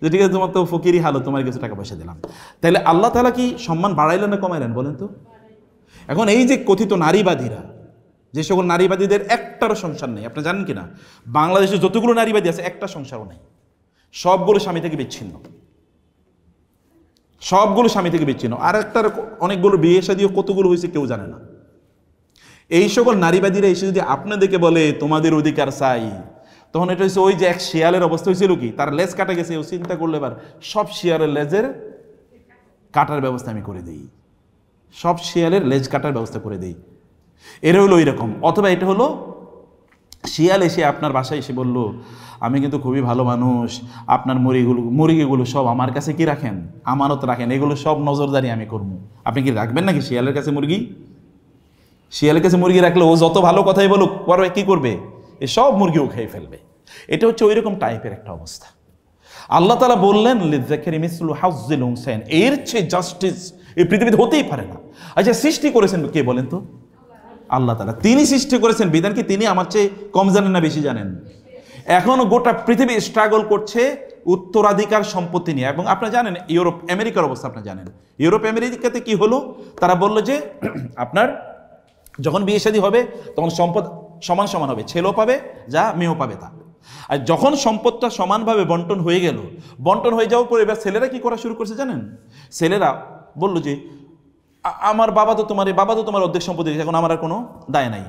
যে ঠিক আছে তোমার তো ফকিরই হালো, তোমার কিছু টাকা পয়সা দিলাম। তাহলে আল্লাহ তাআলা কি সম্মান বাড়াইলেন না কমাইলেন বলেন তো? এখন এই যে কথিত নারীবাদীরা, যে সকল নারীবাদীদের একটারও সংসার নেই, আপনি জানেন কিনা বাংলাদেশে যতগুলো নারীবাদী আছে একটা সংসারও নেই, সবগুলো স্বামী থেকে বিচ্ছিন্ন, সবগুলো স্বামী থেকে বিচ্ছিন্ন। আর একটার অনেকগুলো বিয়ে শাদী কতগুলো হয়েছে কেউ জানে না। এই সকল নারীবাদীরা এসে যদি আপনাদেরকে বলে তোমাদের অধিকার চাই, তখন এটা হচ্ছে ওই যে এক শিয়ালের অবস্থা হয়েছিল কি, তার লেজ কাটা গেছে, ও চিন্তা করলে এবার সব শিয়ালের লেজের কাটার ব্যবস্থা আমি করে দিই, সব শিয়ালের লেজ কাটার ব্যবস্থা করে দিই। এটা হলো ওই রকম। অথবা এটা হলো শিয়াল এসে আপনার বাসায় এসে বলল আমি কিন্তু খুবই ভালো মানুষ, আপনার মুরগিগুলো সব আমার কাছে কি রাখেন, আমানত রাখেন, এগুলো সব নজরদারি আমি করবো। আপনি কি রাখবেন নাকি শিয়ালের কাছে মুরগি? শিয়ালের কাছে মুরগি রাখলে ও যত ভালো কথাই বলুক, পরে কি করবে, এ সব মুরগিও খেয়ে ফেলবে। এটা হচ্ছে ওই রকম টাইপের একটা অবস্থা। আল্লাহ তাআলা বললেন লিযাকারি মিসলু হাজ্জিল উনসাইন, এর চেয়ে জাস্টিস এই পৃথিবীতে হতেই পারে না। আচ্ছা, সৃষ্টি করেছেন কে বলেন তো? আল্লাহ তাআলা। তিনি সৃষ্টি করেছেন, বিধান কি তিনি আমার চেয়ে কম জানেন না বেশি জানেন? এখন গোটা পৃথিবী স্ট্রাগল করছে উত্তরাধিকার সম্পত্তি নিয়ে। এবং আপনারা জানেন ইউরোপ আমেরিকার অবস্থা, আপনারা জানেন ইউরোপ আমেরিকাতে কি হলো, তারা বলল যে আপনার যখন বিয়ে শাদী হবে তখন সম্পদ সমান সমান হবে, ছেলেও পাবে যা, মেয়েও পাবে তা। আর যখন সম্পদটা সমানভাবে বন্টন হয়ে গেল, বন্টন হয়ে যাওয়ার পরে এবার ছেলেরা কি করা শুরু করছে জানেন? ছেলেরা বলল যে আমার বাবা তো তোমার অর্ধেক সম্পত্তি দিয়েছে, এখন আমার আর কোনো দায় নাই,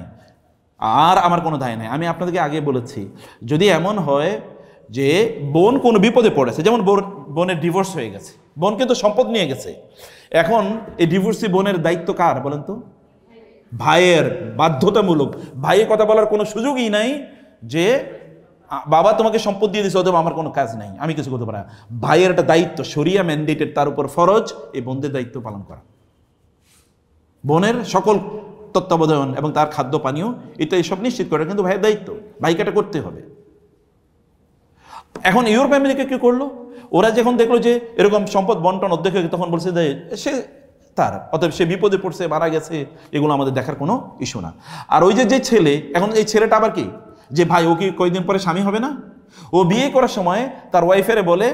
আমার কোনো দায় নাই। আমি আপনাদেরকে আগে বলেছি, যদি এমন হয় যে বোন কোনো বিপদে পড়েছে, যেমন বোনের ডিভোর্স হয়ে গেছে, বোন কিন্তু সম্পদ নিয়ে গেছে, এখন এই ডিভোর্সি বোনের দায়িত্ব কার বলেন তো? ভাইয়ের, বাধ্যতামূলক। ভাইয়ের কথা বলার কোনো সুযোগই নাই যে বাবা তোমাকে সম্পদ দিয়ে দিচ্ছে অথবা আমার কোনো কাজ নাই, আমি কিছু করতে পারি না। ভাইয়ের একটা দায়িত্ব, শরিয়া ম্যান্ডেটেড, তার উপর ফরজ এই বোনদের দায়িত্ব পালন করা। বোনের সকল তত্ত্বাবধান এবং তার খাদ্য পানীয় এটা এইসব নিশ্চিত করে, কিন্তু ভাইয়ের দায়িত্ব, ভাইকে এটা করতে হবে। এখন ইউরোপ আমেরিকা কি করলো, ওরা যখন দেখলো যে এরকম সম্পদ বন্টন অর্ধেক হয়ে, তখন বলছে যে সে তার, অতএব সে বিপদে পড়ছে, মারা গেছে, এগুলো আমাদের দেখার কোনো ইস্যু না। আর ওই যে ছেলে, এখন এই ছেলেটা আবার কি, যে ভাই ও কি কয়েকদিন পরে স্বামী হবে না, ও বিয়ে করার সময় তার ওয়াইফেরে বলে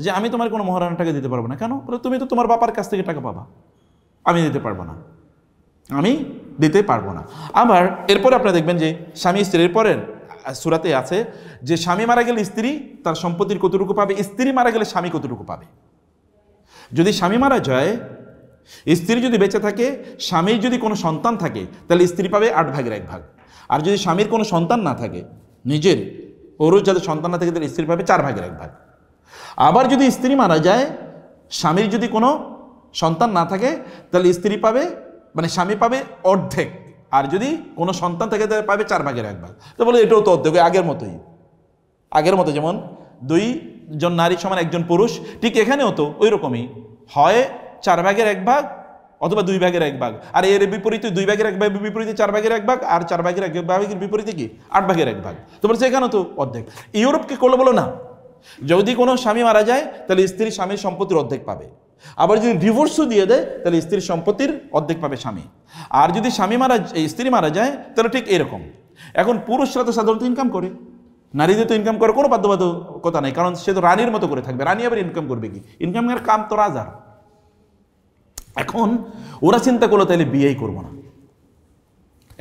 যে আমি তোমার কোনো মহারানা টাকা দিতে পারবো না। কেন? বলে তুমি তো তোমার বাবার কাছ থেকে টাকা পাবা, আমি দিতে পারবো না, আমি দিতে পারবো না। আবার এরপরে আপনারা দেখবেন যে স্বামী স্ত্রীর পরের সূরাতে আছে যে স্বামী মারা গেলে স্ত্রী তার সম্পত্তির কতটুকু পাবে, স্ত্রী মারা গেলে স্বামী কতটুকু পাবে। যদি স্বামী মারা যায়, স্ত্রী যদি বেঁচে থাকে, স্বামীর যদি কোনো সন্তান থাকে, তাহলে স্ত্রী পাবে 8 ভাগের 1 ভাগ। আর যদি স্বামীর কোনো সন্তান না থাকে, নিজের ওরও যাদের সন্তান না থাকে, তাহলে স্ত্রী পাবে 4 ভাগের 1 ভাগ। আবার যদি স্ত্রী মারা যায়, স্বামীর যদি কোনো সন্তান না থাকে, তাহলে স্ত্রী পাবে, মানে স্বামী পাবে অর্ধেক। আর যদি কোনো সন্তান থাকে তাহলে পাবে 4 ভাগের 1 ভাগ। তো বলে এটাও তো অর্ধেক, আগের মতো, যেমন 2 জন নারী সমান 1 জন পুরুষ, ঠিক এখানেও তো ওই রকমই, হয় 4 ভাগের 1 ভাগ অথবা 2 ভাগের 1 ভাগ। আর এর বিপরীতে 2 ভাগের 1 ভাগ বিপরীতে 4 ভাগের 1 ভাগ, আর 4 ভাগের 1 ভাগের বিপরীতে কি 8 ভাগের 1 ভাগ। তো বলছে এখানেও তো অর্ধেক। ইউরোপকে করলো বলো না, যদি কোনো স্বামী মারা যায় তাহলে স্ত্রী স্বামীর সম্পত্তির অর্ধেক পাবে। আবার যদি ডিভোর্সও দিয়ে দেয় তাহলে স্ত্রীর সম্পত্তির অর্ধেক পাবে স্বামী। আর যদি স্ত্রী মারা যায় তাহলে ঠিক এরকম। এখন পুরুষরা তো সাধারণত ইনকাম করে, নারীদের তো ইনকাম করে কোনো বাধ্যবাধকতা নেই, কারণ সে তো রানীর মতো করে থাকবে। রানী আবার ইনকাম করবে কি? ইনকামের কাম তো রাজার। এখন ওরা চিন্তা করলো তাহলে বিয়েই করবো না।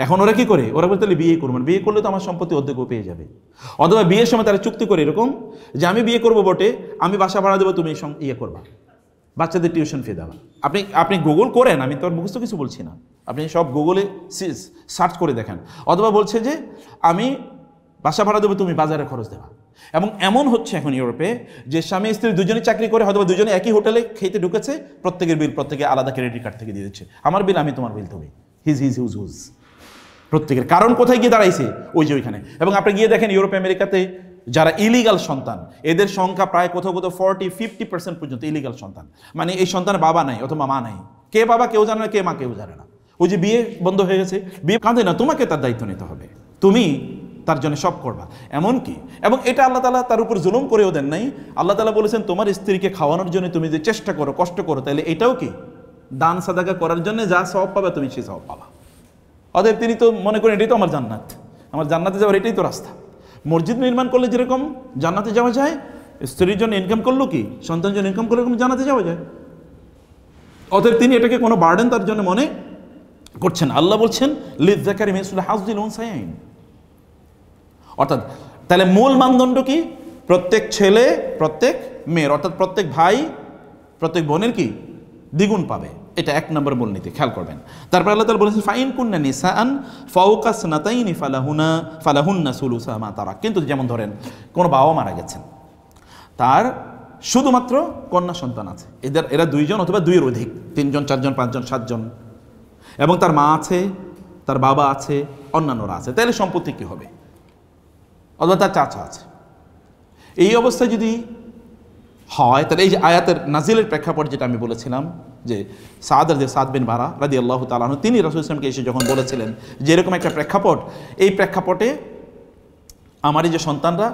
এখন ওরা কি করে, ওরা বলে তাহলে বিয়ে করবো না, বিয়ে করলে তো আমার সম্পত্তি অর্ধেকও পেয়ে যাবে। অথবা বিয়ের সময় তারা চুক্তি করে এরকম যে আমি বিয়ে করবো বটে, আমি বাসা ভাড়া দেবো, তুমি ইয়ে করবা, বাচ্চাদের টিউশন ফি দেওয়া। আপনি গুগল করেন, আমি তো আর মুখস্থ কিছু বলছি না, আপনি সব গুগলে সার্চ করে দেখেন। অথবা বলছে যে আমি বাসা ভাড়া দেবো, তুমি বাজারে খরচ দেওয়া। এবং এমন হচ্ছে এখন ইউরোপে যে স্বামী স্ত্রী দুজনে চাকরি করে, হয়তো দুজনে একই হোটেলে খেতে ঢুকেছে, প্রত্যেকের বিল প্রত্যেকে আলাদা ক্রেডিট কার্ড থেকে দিয়ে দিচ্ছে, আমার বিল আমি, তোমার বিল তুমি, হুজ প্রত্যেকের। কারণ কোথায় গিয়ে দাঁড়াইছে? ওই যে ওইখানে। এবং আপনি গিয়ে দেখেন ইউরোপ আমেরিকাতে যারা ইলিগাল সন্তান, এদের সংখ্যা প্রায় কোথাও 40-50% পর্যন্ত ইলিগাল সন্তান। মানে এই সন্তানের বাবা নাই অথবা মা নাই, কে বাবা কেউ জানে না, কে মা কেউ জানে না। ওই যে বিয়ে বন্ধ হয়ে গেছে, বিয়ে কাঁদে না, তোমাকে তার দায়িত্ব নিতে হবে, তুমি তার জন্য সব করবা। এমন কি, এবং এটা আল্লাহ তাআলা তার উপর জুলুম করেও দেন নাই। আল্লাহ তাআলা বলেছেন তোমার স্ত্রীকে খাওয়ানোর জন্য তুমি যে চেষ্টা করো, কষ্ট করো, তাহলে এটাও কি দান সাদাকা করার জন্য যা সওয়াব পাবে তুমি সেই সওয়াব পাবা। অতএব তিনি তো মনে করেন এটাই তো আমার জান্নাত, আমার জান্নাতে যাওয়ার এটাই তো রাস্তা। মসজিদ নির্মাণ করলে যেরকম জান্নাতে যাওয়া যায়, স্ত্রীর জন্য ইনকাম করলো কি, সন্তানের জন্য ইনকাম করলে এরকম জান্নাতে যাওয়া যায়। অতএব তিনি এটাকে কোনো বার্ডেন তার জন্য মনে করছেন। আল্লাহ বলছেন লিযযাকারি মিসলু হাযযিল উনসায়াইন। অর্থাৎ তাহলে মূল মানদণ্ড কি? প্রত্যেক ছেলে প্রত্যেক মেয়ের, অর্থাৎ প্রত্যেক ভাই প্রত্যেক বোনের কি দ্বিগুণ পাবে। এটা এক নম্বর মূলনীতি, খেয়াল করবেন। তারপর আল্লাহ তাআলা বলেছেন ফাইন কুন্না নিসাআন ফাওকা সানাতাইনি ফালাহুন্না সুলুসা মা তারাক। কিন্তু যেমন ধরেন কোনো বাবা মারা গেছেন, তার শুধুমাত্র কন্যা সন্তান আছে, এরা দুইজন অথবা দুইয়ের অধিক, 3 জন 4 জন 5 জন 7 জন, এবং তার মা আছে, তার বাবা আছে, অন্যান্যরা আছে, তাহলে সম্পত্তি কি হবে? অথবা তার চাচা আছে। এই অবস্থায় যদি হয়, তাহলে এই যে আয়াতের নাজিলের প্রেক্ষাপট যেটা আমি বলেছিলাম, যে সাদ বিন বারা রাদিয়াল্লাহু তাআলা আনহু তিনি রাসূল সাল্লাল্লাহু আলাইহি ওয়াসাল্লামকে এসে যখন বলেছিলেন যে এরকম একটা প্রেক্ষাপট, এই প্রেক্ষাপটে আমার এই যে সন্তানরা,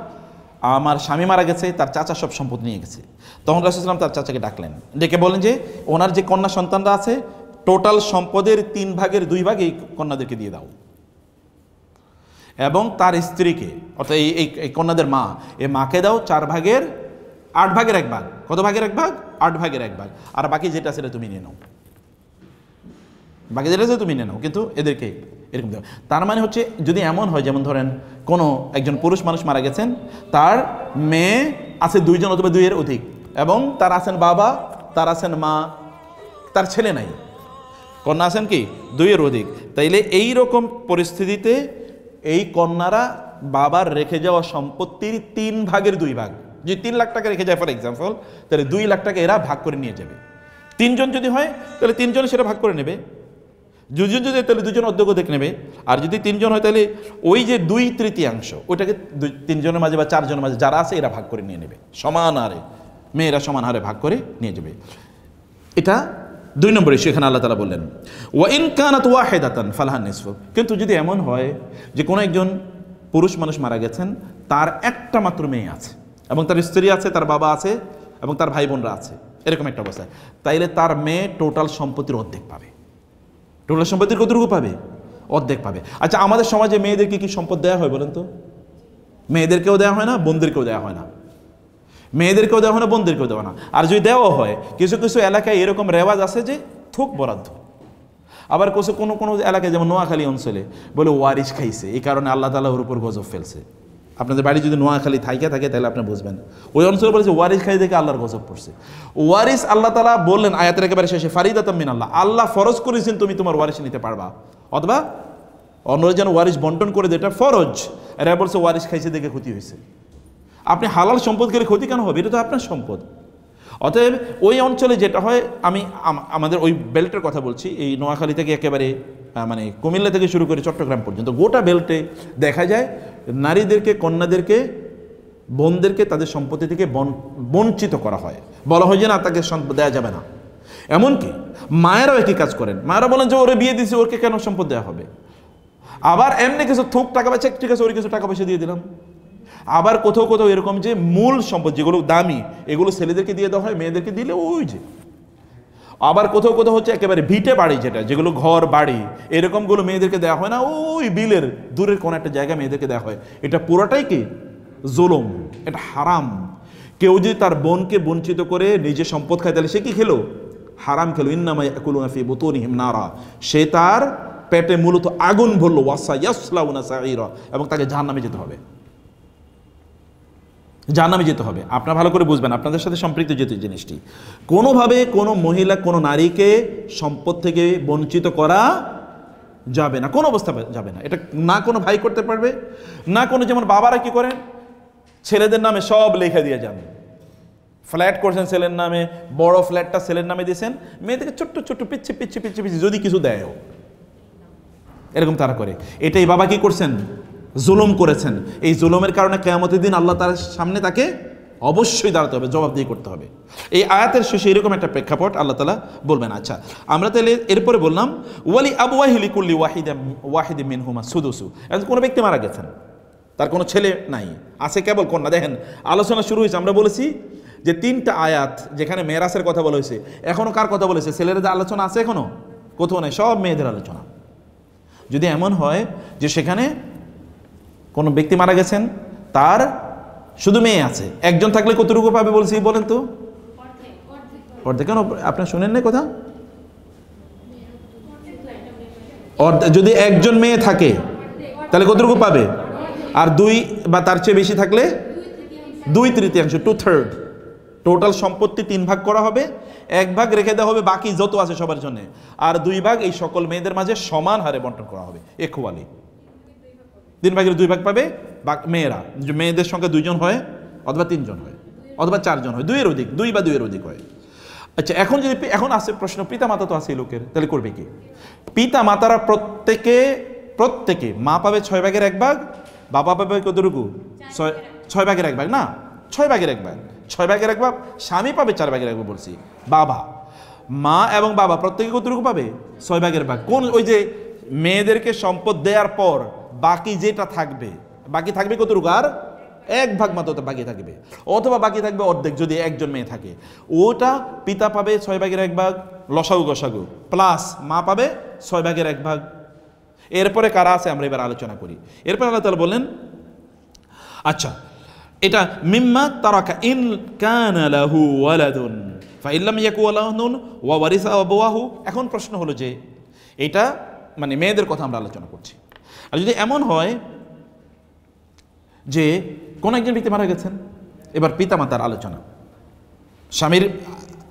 আমার স্বামী মারা গেছে, তার চাচা সব সম্পদ নিয়ে গেছে, তখন রাসূল সাল্লাল্লাহু আলাইহি ওয়াসাল্লাম তার চাচাকে ডাকলেন, ডেকে বলেন যে ওনার যে কন্যা সন্তানরা আছে টোটাল সম্পদের 3 ভাগের 2 ভাগ এই কন্যাদেরকে দিয়ে দাও, এবং তার স্ত্রীকে অর্থাৎ এই কন্যাদের মা, এই মাকে দাও 4 ভাগের 8 ভাগের 1 ভাগ। কত ভাগের 1 ভাগ? 8 ভাগের 1 ভাগ। আর বাকি যেটা সেটা তুমি নিয়ে নাও, বাকি যেটা আছে তুমি নিয়ে নাও, কিন্তু এদেরকে এরকম দেওয়া। তার মানে হচ্ছে যদি এমন হয়, যেমন ধরেন কোনো একজন পুরুষ মানুষ মারা গেছেন, তার মেয়ে আছে 2 জন অথবা 2 এর অধিক, এবং তার আছেন বাবা, তার আছেন মা, তার ছেলে নাই, কন্যা আছেন কি 2 এর অধিক। তাইলে এই রকম পরিস্থিতিতে এই কন্যারা বাবার রেখে যাওয়া সম্পত্তির 3 ভাগের 2 ভাগ, যদি 3 লাখ টাকা রেখে যায় ফর এক্সাম্পল, তাহলে 2 লাখ টাকা এরা ভাগ করে নিয়ে যাবে। 3 জন যদি হয় তাহলে 3 জন সেটা ভাগ করে নেবে, 2 জন যদি তাহলে 2 জন অর্ধেক নেবে, আর যদি 3 জন হয় তাহলে ওই যে 2/3 ওইটাকে 3 জনের মাঝে বা 4 জনের মাঝে যারা আছে এরা ভাগ করে নিয়ে নেবে, সমান হারে, মেয়েরা সমান হারে ভাগ করে নিয়ে যাবে। এটা 2 নম্বর ইস্যু। এখানে আল্লাহ তাআলা বললেন ওয়া ইন কানাত ওয়াহিদাতান ফালাহা নিসফু। কিন্তু যদি এমন হয় যে কোনো একজন পুরুষ মানুষ মারা গেছেন, তার একটা মাত্র মেয়ে আছে, এবং তার স্ত্রী আছে, তার বাবা আছে, এবং তার ভাই বোনরা আছে, এরকম একটা অবস্থায়, তাইলে তার মেয়ে টোটাল সম্পত্তির অর্ধেক পাবে। টোটাল সম্পত্তির কতটুকু পাবে? অর্ধেক পাবে। আচ্ছা, আমাদের সমাজে মেয়েদেরকে কি সম্পদ দেওয়া হয় বলেন তো? মেয়েদেরকেও দেওয়া হয় না, বোনদেরকেও দেওয়া হয় না, মেয়েদেরকেও দেওয়া হয় না, বোনদেরকেও দেওয়া না। আর যদি দেওয়া হয়, কিছু কিছু এলাকায় এরকম রেওয়াজ আছে যে থোক বরাদ্দ। আবার কোনো কোনো এলাকায়, যেমন নোয়াখালী অঞ্চলে বলে ওয়ারিশ খাইছে, এই কারণে আল্লাহ তাআলা ওর উপর গজব ফেলছে। আপনাদের বাড়ি যদি নোয়াখালী থাকে তাহলে আপনি বুঝবেন, ওই অঞ্চলে বলেছে ওয়ারিশ খাই দেখে আল্লাহর গজব পড়ছে। ওয়ারিশ আল্লাহ তাআলা বললেন আয়াতের একেবারে শেষে ফারিদাতাম মিনাল্লাহ, আল্লাহ ফরজ করেছেন তুমি তোমার ওয়ারিশ নিতে পারবা, অথবা অন্যরা যেন ওয়ারিশ বন্টন করে দেয়, এটা ফরজ। এরা বলছে ওয়ারিশ খাইছে দেখে ক্ষতি হয়েছে। আপনি হালাল সম্পদ করে ক্ষতি কেন হবে? এটা তো আপনার সম্পদ। অতএব ওই অঞ্চলে যেটা হয়, আমি আমাদের ওই বেল্টের কথা বলছি, এই নোয়াখালী থেকে একেবারে মানে কুমিল্লা থেকে শুরু করে চট্টগ্রাম পর্যন্ত গোটা বেল্টে দেখা যায় নারীদেরকে, কন্যাদেরকে, বোনদেরকে তাদের সম্পত্তি থেকে বঞ্চিত করা হয়, বলা হয় যে না, তাকে সম্পদ দেওয়া যাবে না। এমনকি মায়েরাও একই কাজ করেন, মায়েরা বলেন যে ওরে বিয়ে দিয়েছে, ওকে কেন সম্পদ দেওয়া হবে? আবার এমনি কিছু থোক টাকা পয়সা, ঠিক আছে ওর কিছু টাকা পয়সা দিয়ে দিলাম। আবার কোথাও কোথাও এরকম যে মূল সম্পদ যেগুলো দামি, এগুলো ছেলেদেরকে দিয়ে দেওয়া হয়, মেয়েদেরকে দিলে ওই যে। আবার কোথাও কোথাও হচ্ছে একেবারে ভিটে বাড়ি, যেগুলো ঘর বাড়ি, এরকমগুলো মেয়েদেরকে দেওয়া হয় না, ওই বিলের দূরের কোনো একটা জায়গায় মেয়েদেরকে দেওয়া হয়। এটা পুরোটাই কি জুলুম, এটা হারাম। কেউ যদি তার বোনকে বঞ্চিত করে নিজে সম্পদ খায়, তাহলে সে কি খেলো? হারাম খেলো। ইন্নামা ইয়াকুলুনা ফি বুতুনিহিম নারা, সে তার পেটে মূলত আগুন ভরলো, ওয়াসায়াসলাউনা সাঈরা, এবং তাকে জাহান্নামে যেতে হবে, জাহান্নামে যেতে হবে। আপনারা ভালো করে বুঝবেন, আপনাদের সাথে সম্পৃক্ত যেতে জিনিসটি, কোনোভাবে কোনো মহিলা, কোনো নারীকে সম্পদ থেকে বঞ্চিত করা যাবে না, কোনো অবস্থা যাবে না। এটা না কোনো ভাই করতে পারবে, না কোনো, যেমন বাবারা কি করেন, ছেলেদের নামে সব লেখা দিয়ে যান, ফ্ল্যাট করছেন ছেলের নামে, বড় ফ্ল্যাটটা ছেলের নামে দিয়েছেন, মেয়েদেরকে ছোট্ট ছোট্ট পিচ্ছে পিচ্ছে পিচ্ছে পিচ্ছে যদি কিছু দেয়ও, এরকম তারা করে। এটাই বাবা কি করছেন? জুলুম করেছেন। এই জুলুমের কারণে কিয়ামতের দিন আল্লাহ তার সামনে তাকে অবশ্যই দাঁড়াতে হবে, জবাবদিহি করতে হবে। এই আয়াতের শেষে এরকম একটা প্রেক্ষাপট আল্লাহ তাআলা বলবেন। আচ্ছা, আমরা তাহলে এরপরে বললাম ওয়ালি আবওয়াইহি লিকুল্লি ওয়াহিদিন মিনহুমা সুদুসু। এখন কোনো ব্যক্তি মারা গেছেন, তার কোনো ছেলে নাই, আছে কেবল কন্যা। দেখেন আলোচনা শুরু হয়েছে, আমরা বলেছি যে 3টা আয়াত যেখানে মেরাসের কথা বলা হয়েছে, এখনো কার কথা বলেছে? ছেলেদের আলোচনা আছে এখনো? কোথাও নাই, সব মেয়েদের আলোচনা। যদি এমন হয় যে সেখানে কোনো ব্যক্তি মারা গেছেন, তার শুধু মেয়ে আছে, একজন থাকলে কতটুকু পাবে বলছি বলেন তো? অর্ধেক। কেন আপনার শুনেন না কথা? যদি একজন মেয়ে থাকে তাহলে কতটুকু পাবে? আর 2 বা তার চেয়ে বেশি থাকলে 2/3, 2/3। টোটাল সম্পত্তি 3 ভাগ করা হবে, 1 ভাগ রেখে দেওয়া হবে বাকি যত আছে সবার জন্য, আর 2 ভাগ এই সকল মেয়েদের মাঝে সমান হারে বন্টন করা হবে, ইকুয়ালি। 3 ভাগের 2 ভাগ পাবে মেয়েরা। মেয়েদের সংখ্যা 2 জন হয়, অথবা 3 জন হয়, অথবা 4 জন হয়, 2 এর অধিক, 2 বা 2 এর অধিক হয়। আচ্ছা, এখন আসে প্রশ্ন, পিতা মাতা তো আছে এই লোকের, তাহলে করবে কি? পিতা মাতারা প্রত্যেকে মা পাবে 6 ভাগের 1 ভাগ, বাবা পাবে কতটুকু? 6 ভাগের 1 ভাগ না, 6 ভাগের 1 ভাগ। 6 ভাগের 1 ভাগ, স্বামী পাবে 4 ভাগের 1 ভাগ বলছি। বাবা, মা এবং বাবা প্রত্যেকে কতটুকু পাবে? 6 ভাগের ভাগ। কোন ওই যে মেয়েদেরকে সম্পদ দেওয়ার পর বাকি যেটা থাকবে, বাকি থাকবে কতটুকু? আর 1 ভাগ মাত্র বাকি থাকবে, অথবা বাকি থাকবে অর্ধেক যদি একজন মেয়ে থাকে। ওটা পিতা পাবে 6 ভাগের 1 ভাগ, লসাগু গসাগু, প্লাস মা পাবে 6 ভাগের 1 ভাগ। এরপরে কারা আছে আমরা এবার আলোচনা করি। এরপর আল্লাহ তাআলা বলেন, আচ্ছা এটা মিম্মা তারাকা ইন কানা লাহু ওয়ালাদুন ফাইল্লাম ইয়াকু ওয়ালাদুন ওয়া ওয়ারিসা আবওয়াহু। এখন প্রশ্ন হলো যে এটা মানে মেয়েদের কথা আমরা আলোচনা করছি, আর যদি এমন হয় যে কোন একজন ব্যক্তি মারা গেছেন, এবার পিতা মাতার আলোচনা, স্বামীর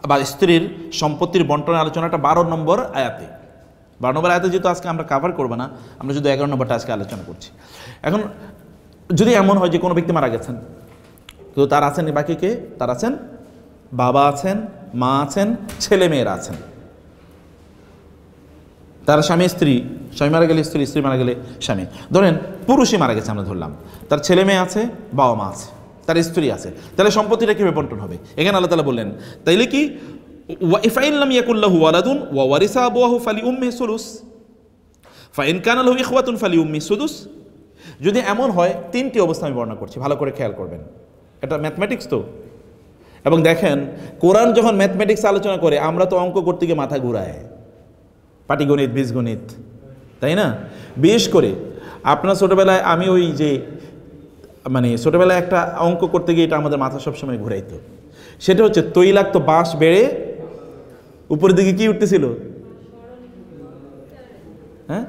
বা স্ত্রীর সম্পত্তির বন্টনের আলোচনাটা 12 নম্বর আয়াতে। 12 নম্বর আয়াতে যেহেতু আজকে আমরা কভার করবো না, আমরা শুধু 11 নম্বরটা আজকে আলোচনা করছি। এখন যদি এমন হয় যে কোনো ব্যক্তি মারা গেছেন, তো তার আছেন বাকি কে? তার আছেন বাবা আছেন, মা আছেন, ছেলে মেয়েরা আছেন। তার স্বামী স্ত্রী, স্বামী মারা গেলে স্ত্রী, স্ত্রী মারা গেলে স্বামী। ধরেন পুরুষই মারা গেছে, আমরা ধরলাম, তার ছেলে মেয়ে আছে, বাবা মা আছে, তার স্ত্রী আছে, তাহলে সম্পত্তিটা কীভাবে বন্টন হবে? এখানে আল্লাহ তাআলা বললেন, তাইলে কি ফাইন লাম ইয়াকুল লাহু ওয়ালাদুন ওয়া ওয়ারিসা আবওয়াহু ফালিউম্মিহি সুলুস ফাইন কানা লাহু ইখওয়াতুন ফালিউম্মিহি সুদুস। যদি এমন হয়, 3টি অবস্থা আমি বর্ণনা করছি, ভালো করে খেয়াল করবেন, এটা ম্যাথমেটিক্স তো। এবং দেখেন কোরআন যখন ম্যাথমেটিক্স আলোচনা করে, আমরা তো অঙ্ক করতে গিয়ে মাথা ঘুরায়, পাটিগণিত, বীজগণিত, তাই না? বিশেষ করে আপনার ছোটোবেলায়, আমি ওই যে মানে ছোটোবেলায় একটা অঙ্ক করতে গিয়ে এটা আমাদের মাথা সবসময় ঘুরাইতো, সেটা হচ্ছে তৈলাক্ত বাঁশ বেড়ে উপরের দিকে কি উঠতেছিল? হ্যাঁ,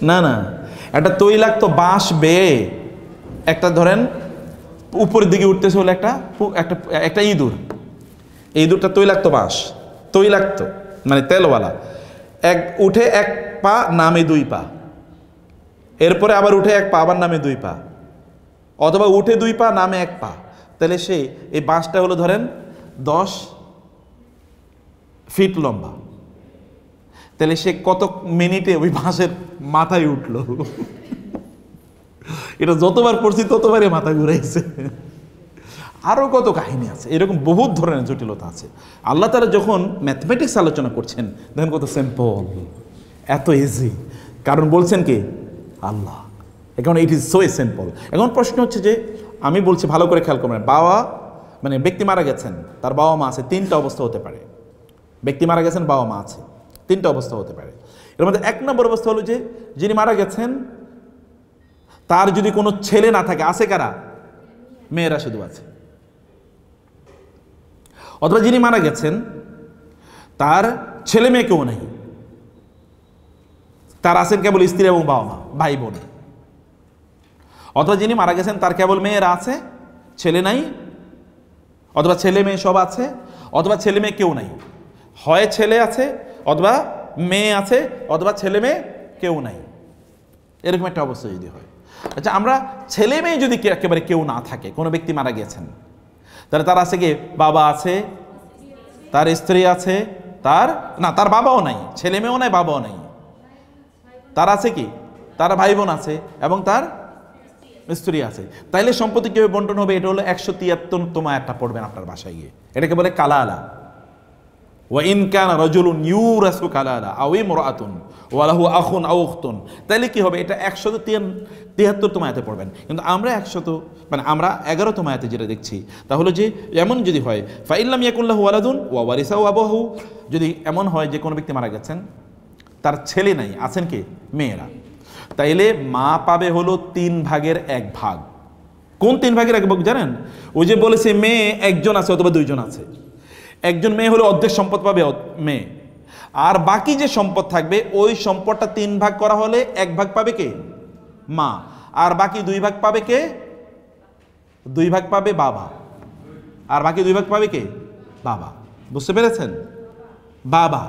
না না, একটা তৈলাক্ত বাঁশ বেয়ে একটা ধরেন উপরের দিকে উঠতেছে হলো একটা ইঁদুর। এই ইঁদুরটা তৈলাক্ত বাঁশ, তৈলাক্ত মানে তেলওয়ালা, উঠে 1 পা নামে 2 পা, এরপরে আবার উঠে 1 পা আবার নামে 2 পা, অথবা উঠে 2 পা নামে 1 পা। তাহলে এই বাঁশটা হলো ধরেন 10 ফিট লম্বা, তাহলে সে কত মিনিটে ওই বাঁশের মাথায় উঠলো? এটা যতবার পড়ছি ততবারই মাথা ঘুরাইছে। আরও কত কাহিনী আছে, এরকম বহুত ধরনের জটিলতা আছে। আল্লাহ তাআলা যখন ম্যাথমেটিক্স আলোচনা করছেন, দেখেন কত সিম্পল, এত ইজি, কারণ বলছেন কি? আল্লাহ। এখন ইট ইজ সো সিম্পল। এখন প্রশ্ন হচ্ছে যে, আমি বলছি ভালো করে খেয়াল করবেন, বাবা মানে ব্যক্তি মারা গেছেন, তার বাবা মা আছে, 3টা অবস্থা হতে পারে। ব্যক্তি মারা গেছেন, বাবা মা আছে, 3টা অবস্থা হতে পারে। এর মধ্যে 1 নম্বর অবস্থা হলো যে, যিনি মারা গেছেন তার যদি কোনো ছেলে না থাকে, আছে কারা? মেয়েরা শুধু আছে। অথবা যিনি মারা গেছেন তার ছেলে মেয়ে কেউ নাই, তার আছেন কেবল স্ত্রী এবং বাবা মা, ভাই বোন। অথবা যিনি মারা গেছেন তার কেবল মেয়েরা আছে, ছেলে নাই, অথবা ছেলে মেয়ে সব আছে, অথবা ছেলে মেয়ে কেউ নাই। হয় ছেলে আছে, অথবা মেয়ে আছে, অথবা ছেলে মেয়ে কেউ নাই, এরকম একটা অবস্থা যদি হয়। আচ্ছা, আমরা ছেলে মেয়ে যদি একেবারে কেউ না থাকে, কোনো ব্যক্তি মারা গেছেন, তাহলে তার আছে কি? বাবা আছে, তার স্ত্রী আছে, তার বাবাও নাই, ছেলে মেয়েও নাই, বাবাও নাই, তার আছে কি? তার ভাই বোন আছে এবং তার স্ত্রী আছে। তাইলে সম্পত্তি কিভাবে বন্টন হবে? এটা হলো 173তম আয়াতটা পড়বেন আপনার বাসায় গিয়ে, এটাকে বলে কালা আলা। ওয়া ইন কানা রাজুলুন ইউরাসু কালালা আও ইমরাআতুন ওয়া লাহু আখুন আও উখতুন, তাহলে কি হবে? এটা 173তম আয়াতে পড়বেন, কিন্তু আমরা 11তম আয়াতে যেটা দেখছি তাহলে যে এমন যদি হয় ফা ইল্লাম ইয়াকুন লাহু ওয়ালাদুন ওয়া ওয়ারিসাহু আবুহু, যদি এমন হয় যে কোনো ব্যক্তি মারা গেছেন তার ছেলে নাই, আছেন কি? মেয়েরা, তাইলে মা পাবে হলো 3/1 কোন 3/1 জানেন? ওই যে বলেছে মেয়ে একজন আছে অথবা দুইজন আছে, একজন মেয়ে হলে অর্ধেক সম্পদ পাবে মেয়ে, আর বাকি যে সম্পদ থাকবে ওই সম্পদটা 3 ভাগ করা হলে 1 ভাগ পাবে কে? মা, আর বাকি 2 ভাগ পাবে কে? 2 ভাগ পাবে বাবা, আর বাকি 2 ভাগ পাবে কে? বাবা। বুঝতে পেরেছেন? বাবা।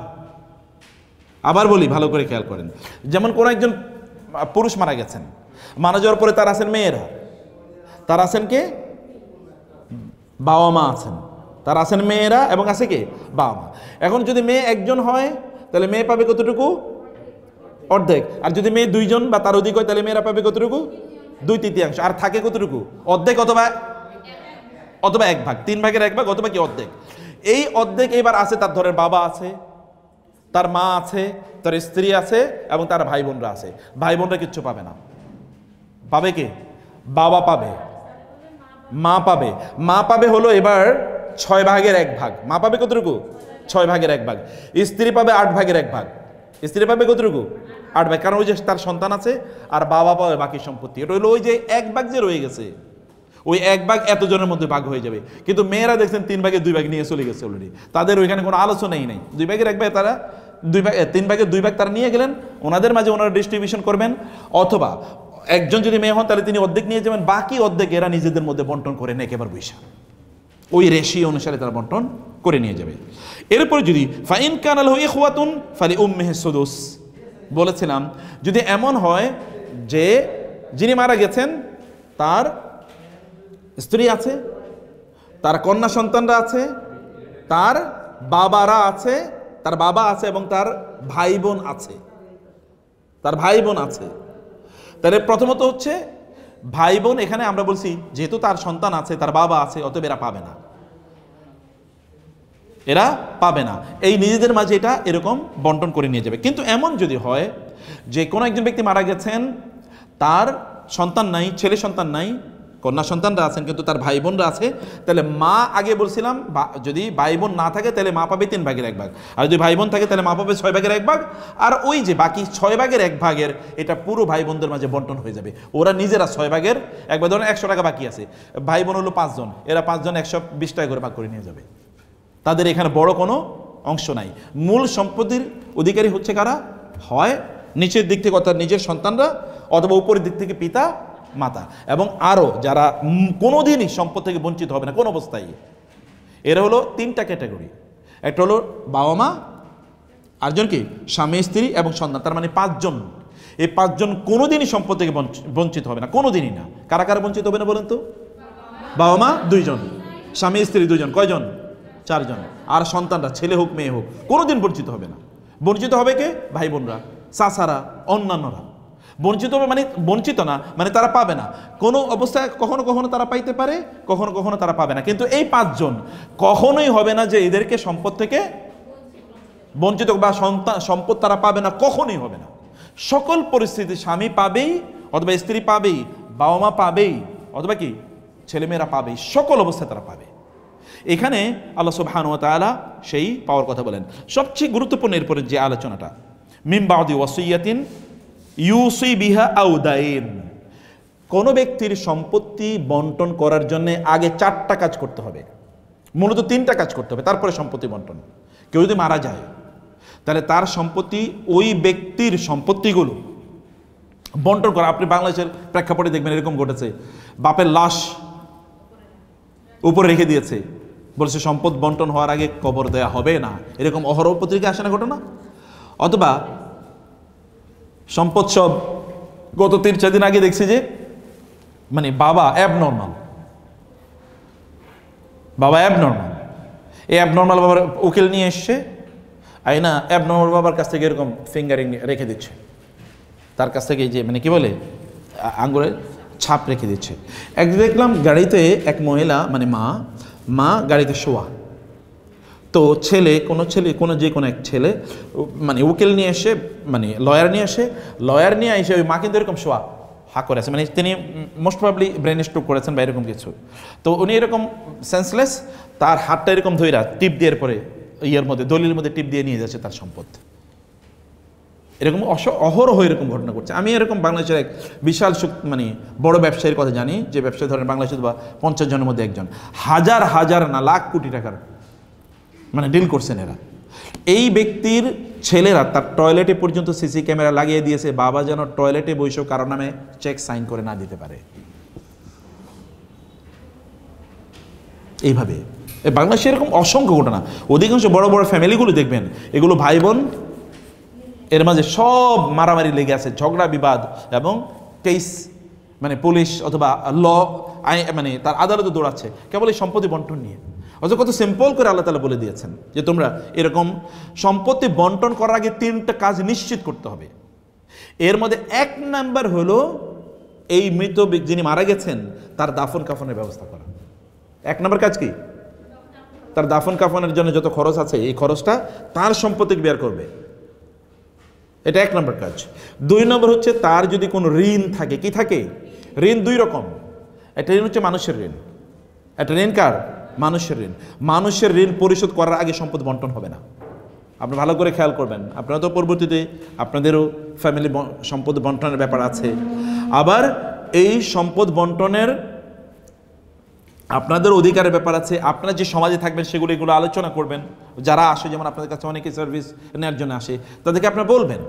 আবার বলি, ভালো করে খেয়াল করেন, যেমন কোন একজন পুরুষ মারা গেছেন, মারা যাওয়ার পরে তার আছেন মেয়েরা, তার আছেন কে? বাবা মা আছেন, তার আছেন মেয়েরা এবং আছে কে? বাবা মা। এখন যদি মেয়ে একজন হয় তাহলে মেয়ে পাবে কতটুকু? অর্ধেক। আর যদি মেয়ে 2জন বা তার অধিক হয় তাহলে মেয়েরা পাবে কতটুকু? 2/3। আর থাকে কতটুকু? অর্ধেক অথবা 1 ভাগ, 3/1 অথবা কি অর্ধেক। এই অর্ধেক এবার আছে তার, ধরেন বাবা আছে, তার মা আছে, তার স্ত্রী আছে এবং তার ভাই বোনরা আছে। ভাই বোনরা কিচ্ছু পাবে না, পাবে কে? বাবা পাবে, মা পাবে। মা পাবে হলো এবার 6/1 মা পাবে কতটুকু? 6/1। স্ত্রী পাবে 8/1। স্ত্রী পাবে কতটুকু? 8 ভাগ, কারণ ওই যে তার সন্তান আছে, আর বাবা পাবে বাকি সম্পত্তি। এটা হলো ওই যে 1 ভাগ যে রয়ে গেছে, ওই 1 ভাগ এতজনের মধ্যে ভাগ হয়ে যাবে। কিন্তু মেয়েরা দেখছেন 3/2 নিয়ে চলে গেছে অলরেডি, তাদের ওইখানে কোনো আলোচনাই নেই। 2/1 তারা 3/2 তারা নিয়ে গেলেন, ওনাদের মাঝে ওনারা ডিস্ট্রিবিউশন করবেন, অথবা একজন যদি মেয়ে হন তাহলে তিনি অর্ধেক নিয়ে যাবেন, বাকি অর্ধেক এরা নিজেদের মধ্যে বন্টন করে নেয় একেবারে বৈশা, ওই রেশিও অনুসারে তারা বন্টন করে নিয়ে যাবে। এরপরে যদি ফাইন কানা লাহু ইখওয়াতুন ফালিউম্মিহি সুদুস, বলেছিলাম যদি এমন হয় যে যিনি মারা গেছেন তার স্ত্রী আছে, তার কন্যা সন্তানরা আছে, তার বাবারা আছে, তার বাবা আছে এবং তার ভাই বোন আছে, তাহলে প্রথমত হচ্ছে ভাই বোন। এখানে আমরা বলছি যেহেতু তার সন্তান আছে, তার বাবা আছে, অতএব এরা পাবে না, এই নিজেদের মাঝে এটা এরকম বন্টন করে নিয়ে যাবে। কিন্তু এমন যদি হয় যে কোনো একজন ব্যক্তি মারা গেছেন, তার সন্তান নাই, ছেলে সন্তান নাই, কন্যা সন্তানরা আছেন কিন্তু তার ভাই বোনরা আছে, তাহলে মা, আগে বলছিলাম যদি ভাই বোন না থাকে তাহলে মা পাবে 3/1, আর যদি ভাই বোন থাকে তাহলে মা পাবে 6/1, আর ওই যে বাকি 6/1 এটা পুরো ভাই বোনদের মাঝে বন্টন হয়ে যাবে। ওরা নিজেরা 6/1, ধরেন 100 টাকা বাকি আছে, ভাই বোন হলো 5 জন, এরা 5 জন 120 টাকা করে ভাগ করে নিয়ে যাবে। তাদের এখানে বড় কোনো অংশ নাই। মূল সম্পত্তির অধিকারী হচ্ছে কারা? হয় নিচের দিক থেকে অর্থাৎ নিজের সন্তানরা, অথবা উপরের দিক থেকে পিতা মাতা, এবং আরও যারা কোনোদিনই সম্পদ থেকে বঞ্চিত হবে না কোন অবস্থায়। এরা হলো 3টা ক্যাটাগরি। একটা হলো বাবা মা, আরেকজন কি স্বামী স্ত্রী এবং সন্তান, তার মানে 5 জন। এই 5 জন কোনোদিনই সম্পদ থেকে বঞ্চিত হবে না, কোনোদিনই না। কারা কারা বঞ্চিত হবে না বলেন তো? বাবা মা 2 জন, স্বামী স্ত্রী 2 জন, কয়জন? 4 জন, আর সন্তানরা ছেলে হোক মেয়ে হোক কোনোদিন বঞ্চিত হবে না। বঞ্চিত হবে কে? ভাই বোনরা, চাচারা, অন্যান্যরা বঞ্চিত হবে, মানে বঞ্চিত না মানে তারা পাবে না। কোনো অবস্থায় কখনো কখনো তারা পাইতে পারে, কখনো কখনো তারা পাবে না। কিন্তু এই 5 জন কখনোই হবে না যে এদেরকে সম্পদ থেকে বঞ্চিত বা সম্পদ তারা পাবে না, কখনোই হবে না। সকল পরিস্থিতি স্বামী পাবেই, অথবা স্ত্রী পাবেই, বাবা মা পাবেই, অথবা কি ছেলেমেয়েরা পাবেই, সকল অবস্থায় তারা পাবে। এখানে আল্লাহ সুবহানাহু ওয়া তাআলা সেই পাওয়ার কথা বলেন। সবচেয়ে গুরুত্বপূর্ণ এরপরে যে আলোচনাটা, মিন বাদি ওয়াসিয়াতিন ইউসি বিহা আও দাইন, কোনো ব্যক্তির সম্পত্তি বন্টন করার জন্য আগে 4টা কাজ করতে হবে, মূলত 3টা কাজ করতে হবে, তারপরে সম্পত্তি বন্টন। কেউ যদি মারা যায় তাহলে তার সম্পত্তি, ওই ব্যক্তির সম্পত্তিগুলো বন্টন করা। আপনি বাংলাদেশের প্রেক্ষাপটে দেখবেন এরকম ঘটেছে, বাপের লাশ উপরে রেখে দিয়েছে, বলছে সম্পদ বন্টন হওয়ার আগে কবর দেয়া হবে না, এরকম অহরহ পত্রিকা আসে না ঘটনা? অথবা সম্পদ সব গত 3-4 দিন আগে দেখছি যে মানে বাবা অ্যাবনর্মাল, এই অ্যাবনর্মাল বাবার উকিল নিয়ে এসছে, আইনা অ্যাবনর্মাল বাবার কাছ থেকে এরকম ফিঙ্গারিং রেখে দিচ্ছে, তার কাছ থেকে যে মানে কি বলে আঙ্গুলের ছাপ রেখে দিচ্ছে। একদিন দেখলাম গাড়িতে এক মহিলা মানে মা গাড়িতে শোয়া, তো কোনো যে কোনো এক ছেলে মানে উকিল নিয়ে এসে মানে লয়ার নিয়ে এসে ওই মা কিন্তু এরকম শোয়া হা করে আছে, মানে তিনি মোস্ট প্রবাবলি ব্রেন স্ট্রোক করেছেন বা এরকম কিছু। তো উনি এরকম সেন্সলেস, তার হাতটা এরকম ধইরা টিপ দেওয়ার পরে দলিলের মধ্যে টিপ দিয়ে নিয়ে যাচ্ছে তার সম্পদ। এরকম অহরহ এরকম ঘটনা করছে। আমি এরকম বাংলাদেশের এক বিশাল মানে বড় ব্যবসায়ীর কথা জানি, যে ব্যবসায়ী ধরেন বাংলাদেশের বা 50 জনের মধ্যে একজন, হাজার না লাখ কোটি টাকার মানে ডিল করছেন এরা। এই ব্যক্তির ছেলেরা তার টয়লেটে পর্যন্ত সিসি ক্যামেরা লাগিয়ে দিয়েছে, বাবা যেন টয়লেটে বসেও কারো নামে চেক সাইন করে না দিতে পারে। এইভাবে বাংলাদেশে এরকম অসংখ্য ঘটনা। অধিকাংশ বড় বড় ফ্যামিলিগুলো দেখবেন, এগুলো ভাই বোন, এর মাঝে সব মারামারি লেগে আছে, ঝগড়া বিবাদ এবং কেস, মানে পুলিশ অথবা মানে তার আদালতে দৌড়াচ্ছে কেবল এই সম্পত্তি বন্টন নিয়ে। অথচ কত সিম্পল করে আল্লাহ তাআলা বলে দিয়েছেন যে তোমরা এরকম সম্পত্তি বন্টন করার আগে 3টা কাজ নিশ্চিত করতে হবে। এর মধ্যে 1 নাম্বার হলো এই মৃত যিনি মারা গেছেন তার দাফন কাফনের ব্যবস্থা করা। 1 নাম্বার কাজ কি? তার দাফন কাফনের জন্য যত খরচ আছে এই খরচটা তার সম্পত্তি বের করবে, এটা 1 নম্বর কাজ। 2 নম্বর হচ্ছে তার যদি কোনো ঋণ থাকে, কি থাকে? ঋণ 2 রকম। একটা ঋণ হচ্ছে মানুষের ঋণ, একটা ঋণ কার? মানুষের ঋণ। মানুষের ঋণ পরিশোধ করার আগে সম্পদ বন্টন হবে না। আপনি ভালো করে খেয়াল করবেন, আপনারা তো পরবর্তীতে আপনাদেরও ফ্যামিলি সম্পদ বন্টনের ব্যাপার আছে। আবার এই সম্পদ বন্টনের আপনাদের অধিকারের ব্যাপার আছে। আপনারা যে সমাজে থাকবেন এগুলো আলোচনা করবেন। যারা আসে, যেমন আপনাদের কাছে অনেকে সার্ভিস নেওয়ার জন্য আসে, তাদেরকে আপনারা বলবেন